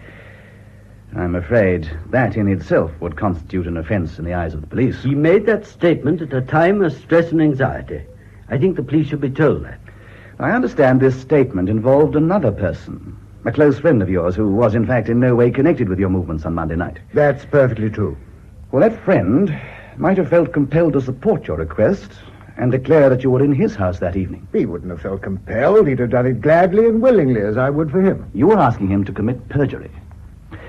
I'm afraid that in itself would constitute an offense in the eyes of the police. He made that statement at a time of stress and anxiety. I think the police should be told that. I understand this statement involved another person, a close friend of yours who was in fact in no way connected with your movements on Monday night. That's perfectly true. Well, that friend might have felt compelled to support your request and declare that you were in his house that evening. He wouldn't have felt compelled. He'd have done it gladly and willingly, as I would for him. You were asking him to commit perjury.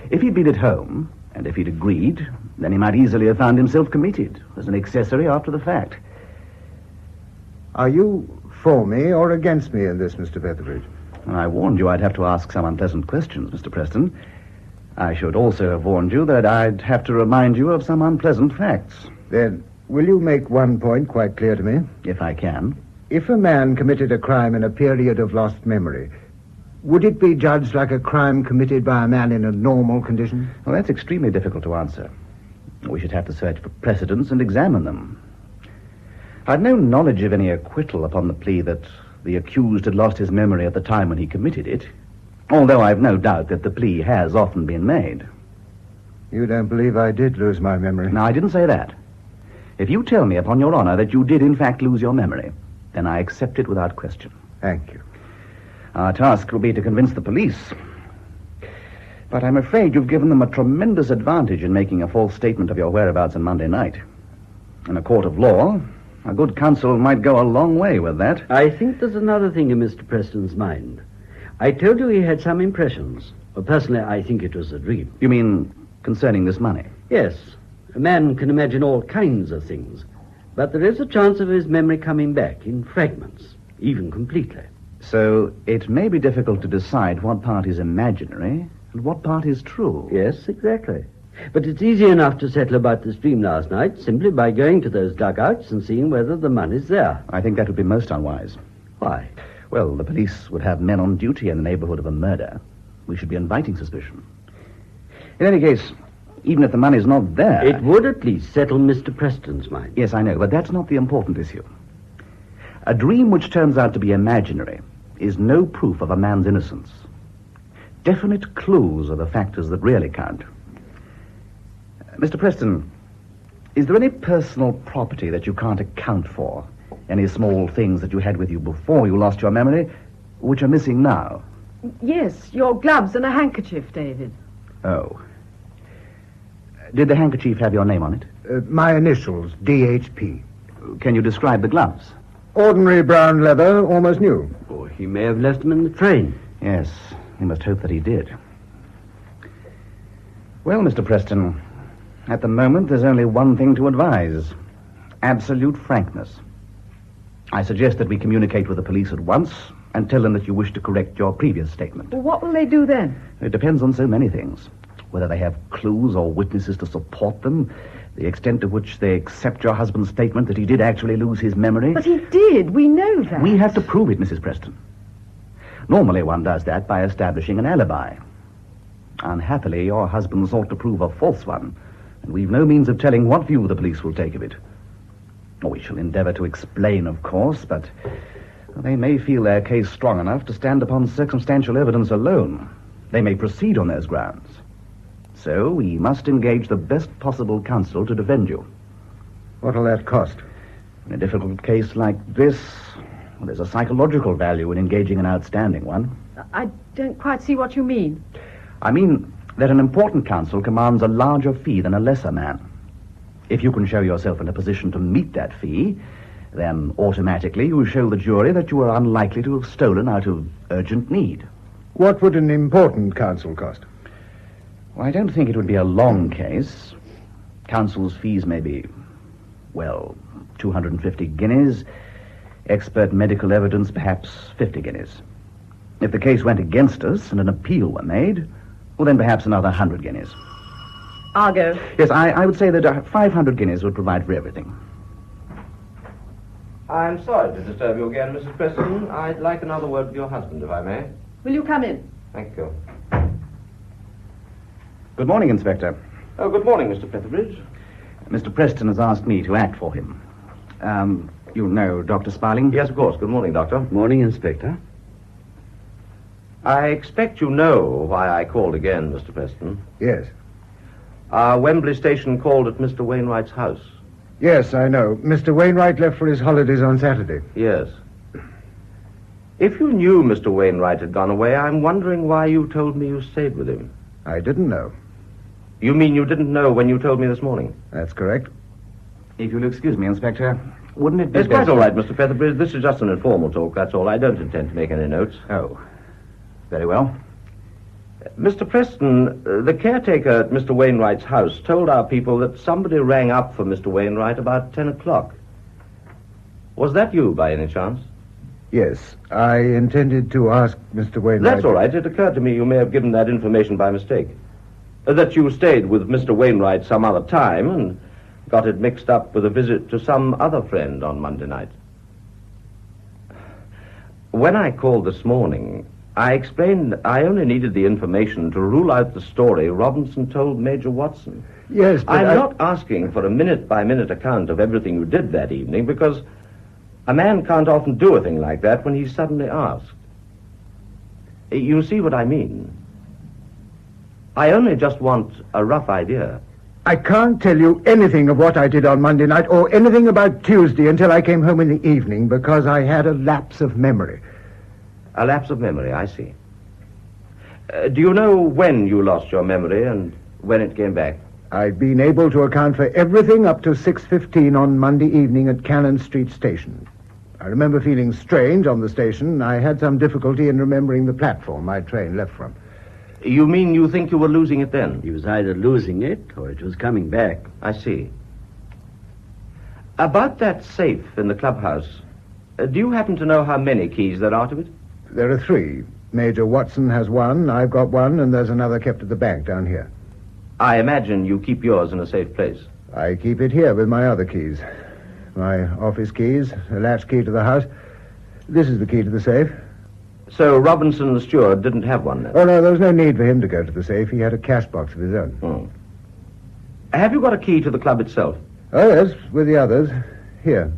If he'd been at home, and if he'd agreed, then he might easily have found himself committed as an accessory after the fact. Are you for me or against me in this, Mr. Featherbridge? I warned you I'd have to ask some unpleasant questions, Mr. Preston. I should also have warned you that I'd have to remind you of some unpleasant facts. Then, will you make one point quite clear to me? If I can. If a man committed a crime in a period of lost memory, would it be judged like a crime committed by a man in a normal condition? Well, that's extremely difficult to answer. We should have to search for precedents and examine them. I've no knowledge of any acquittal upon the plea that the accused had lost his memory at the time when he committed it, although I've no doubt that the plea has often been made. You don't believe I did lose my memory? No, I didn't say that. If you tell me upon your honor that you did in fact lose your memory, then I accept it without question. Thank you. Our task will be to convince the police. But I'm afraid you've given them a tremendous advantage in making a false statement of your whereabouts on Monday night. In a court of law, a good counsel might go a long way with that. I think there's another thing in Mr. Preston's mind. I told you he had some impressions. Well, personally, I think it was a dream. You mean concerning this money? Yes. A man can imagine all kinds of things. But there is a chance of his memory coming back in fragments, even completely. So it may be difficult to decide what part is imaginary and what part is true. Yes, exactly. But it's easy enough to settle about this dream last night simply by going to those dugouts and seeing whether the money's there. I think that would be most unwise. Why? Well, the police would have men on duty in the neighborhood of a murder. We should be inviting suspicion. In any case, even if the money's not there... It would at least settle Mr. Preston's mind. Yes, I know, but that's not the important issue. A dream which turns out to be imaginary is no proof of a man's innocence. Definite clues are the factors that really count. Mr. Preston, is there any personal property that you can't account for? Any small things that you had with you before you lost your memory, which are missing now? Yes, your gloves and a handkerchief, David. Oh. Did the handkerchief have your name on it? My initials, DHP. Can you describe the gloves? Ordinary brown leather, almost new. Oh, he may have left them in the train. Yes, we must hope that he did. Well, Mr. Preston, at the moment there's only one thing to advise. Absolute frankness. I suggest that we communicate with the police at once and tell them that you wish to correct your previous statement. Well, what will they do then? It depends on so many things. Whether they have clues or witnesses to support them, the extent to which they accept your husband's statement that he did actually lose his memory. But he did. We know that. We have to prove it, Mrs. Preston. Normally one does that by establishing an alibi. Unhappily, your husband sought to prove a false one, and we've no means of telling what view the police will take of it. We shall endeavor to explain, of course, but they may feel their case strong enough to stand upon circumstantial evidence alone. They may proceed on those grounds. So we must engage the best possible counsel to defend you. What'll that cost? In a difficult case like this, there's a psychological value in engaging an outstanding one. I don't quite see what you mean. I mean that an important counsel commands a larger fee than a lesser man. If you can show yourself in a position to meet that fee, then automatically you show the jury that you are unlikely to have stolen out of urgent need. What would an important counsel cost? Well, I don't think it would be a long case. Counsel's fees may be, 250 guineas. Expert medical evidence, perhaps 50 guineas. If the case went against us and an appeal were made, well, then perhaps another 100 guineas. I'll go. Yes, I would say that 500 guineas would provide for everything. I'm sorry to disturb you again, Mrs. Preston. I'd like another word with your husband, if I may. Will you come in? Thank you. Good morning, Inspector. Oh, good morning, Mr. Featherbridge. Mr. Preston has asked me to act for him. You know Dr. Sparling? Yes, of course. Good morning, Doctor. Morning, Inspector. I expect you know why I called again, Mr. Preston. Yes. Wembley Station called at Mr. Wainwright's house. Yes, I know. Mr. Wainwright left for his holidays on Saturday. Yes. If you knew Mr. Wainwright had gone away, I'm wondering why you told me you stayed with him. I didn't know. You mean you didn't know when you told me this morning? That's correct. If you'll excuse me, Inspector, Wouldn't it be It's quite better- all right, Mr. Featherbridge. This is just an informal talk, that's all. I don't intend to make any notes. Oh, very well. Mr. Preston, the caretaker at Mr. Wainwright's house told our people that somebody rang up for Mr. Wainwright about 10 o'clock. Was that you, by any chance? Yes, I intended to ask Mr. Wainwright... That's all right. It occurred to me you may have given that information by mistake. That you stayed with Mr. Wainwright some other time and got it mixed up with a visit to some other friend on Monday night. When I called this morning, I explained I only needed the information to rule out the story Robinson told Major Watson. Yes, but I'm not asking for a minute-by-minute account of everything you did that evening, because a man can't often do a thing like that when he's suddenly asked. You see what I mean? I only just want a rough idea. I can't tell you anything of what I did on Monday night or anything about Tuesday until I came home in the evening because I had a lapse of memory. A lapse of memory, I see. Do you know when you lost your memory and when it came back? I've been able to account for everything up to 6:15 on Monday evening at Cannon Street Station. I remember feeling strange on the station. I had some difficulty in remembering the platform my train left from. You mean you think you were losing it then? He was either losing it or it was coming back. I see. About that safe in the clubhouse, do you happen to know how many keys there are to it? There are 3. Major Watson has 1, I've got 1, and there's another kept at the bank down here. I imagine you keep yours in a safe place. I keep it here with my other keys. My office keys, a latch key to the house. This is the key to the safe. So Robinson the steward didn't have one then? Oh, no, there was no need for him to go to the safe. He had a cash box of his own. Have you got a key to the club itself? Oh, yes, with the others. Here.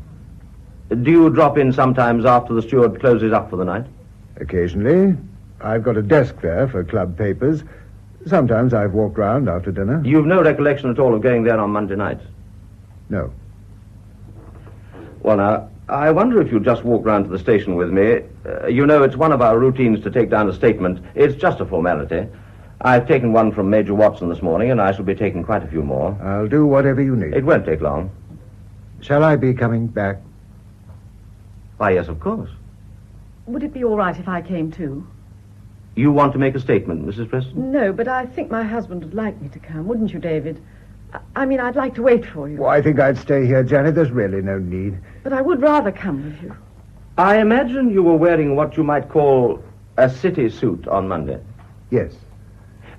Do you drop in sometimes after the steward closes up for the night? Occasionally. I've got a desk there for club papers. Sometimes I've walked round after dinner. You've no recollection at all of going there on Monday night? No. Well, now, I wonder if you'd just walk round to the station with me. You know, it's one of our routines to take down a statement. It's just a formality. I've taken one from Major Watson this morning, and I shall be taking quite a few more. I'll do whatever you need. It won't take long. Shall I be coming back? Why, yes, of course. Would it be all right if I came too? You want to make a statement, Mrs. Preston? No, but I think my husband would like me to come, wouldn't you, David? I mean, I'd like to wait for you. Well, I think I'd stay here, Janet. There's really no need. But I would rather come with you. I imagine you were wearing what you might call a city suit on Monday. Yes.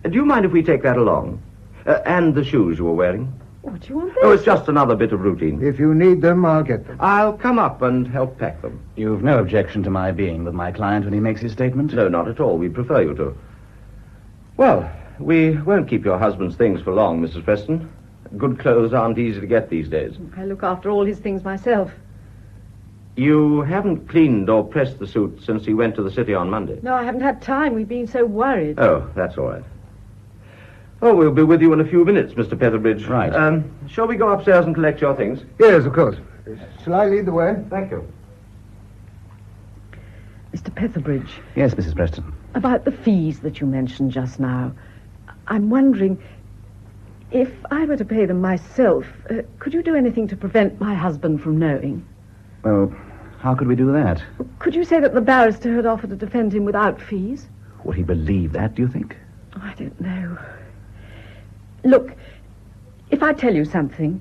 Do you mind if we take that along? And the shoes you were wearing? What do you want? Oh, it's just another bit of routine. If you need them, I'll get them. I'll come up and help pack them. You've no objection to my being with my client when he makes his statement? No, not at all. We'd prefer you to. Well, we won't keep your husband's things for long, Mrs. Preston. Good clothes aren't easy to get these days. I look after all his things myself. You haven't cleaned or pressed the suit since he went to the city on Monday? No, I haven't had time. We've been so worried. Oh, that's all right. Oh, we'll be with you in a few minutes, Mr. Featherbridge. Right. Shall we go upstairs and collect your things? Yes, of course. Shall I lead the way? Thank you. Mr. Featherbridge. Yes, Mrs. Preston. About the fees that you mentioned just now. I'm wondering, if I were to pay them myself, could you do anything to prevent my husband from knowing? Well, how could we do that? Could you say that the barrister had offered to defend him without fees? Would he believe that, do you think? Oh, I don't know. Look, if I tell you something,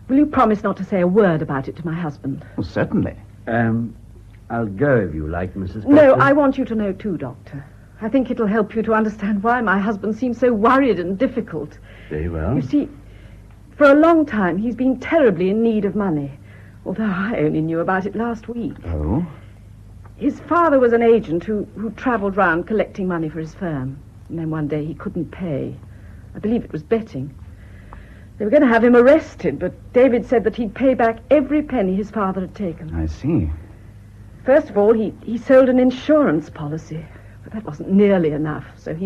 will you promise not to say a word about it to my husband? Well, certainly. I'll go if you like, Mrs. Preston. No, I want you to know too, Doctor. I think it'll help you to understand why my husband seems so worried and difficult. Very well. You see, for a long time he's been terribly in need of money, although I only knew about it last week. Oh? His father was an agent who travelled round collecting money for his firm. And then one day he couldn't pay. I believe it was betting. They were going to have him arrested, but David said that he'd pay back every penny his father had taken. I see. First of all, he sold an insurance policy, but that wasn't nearly enough, so he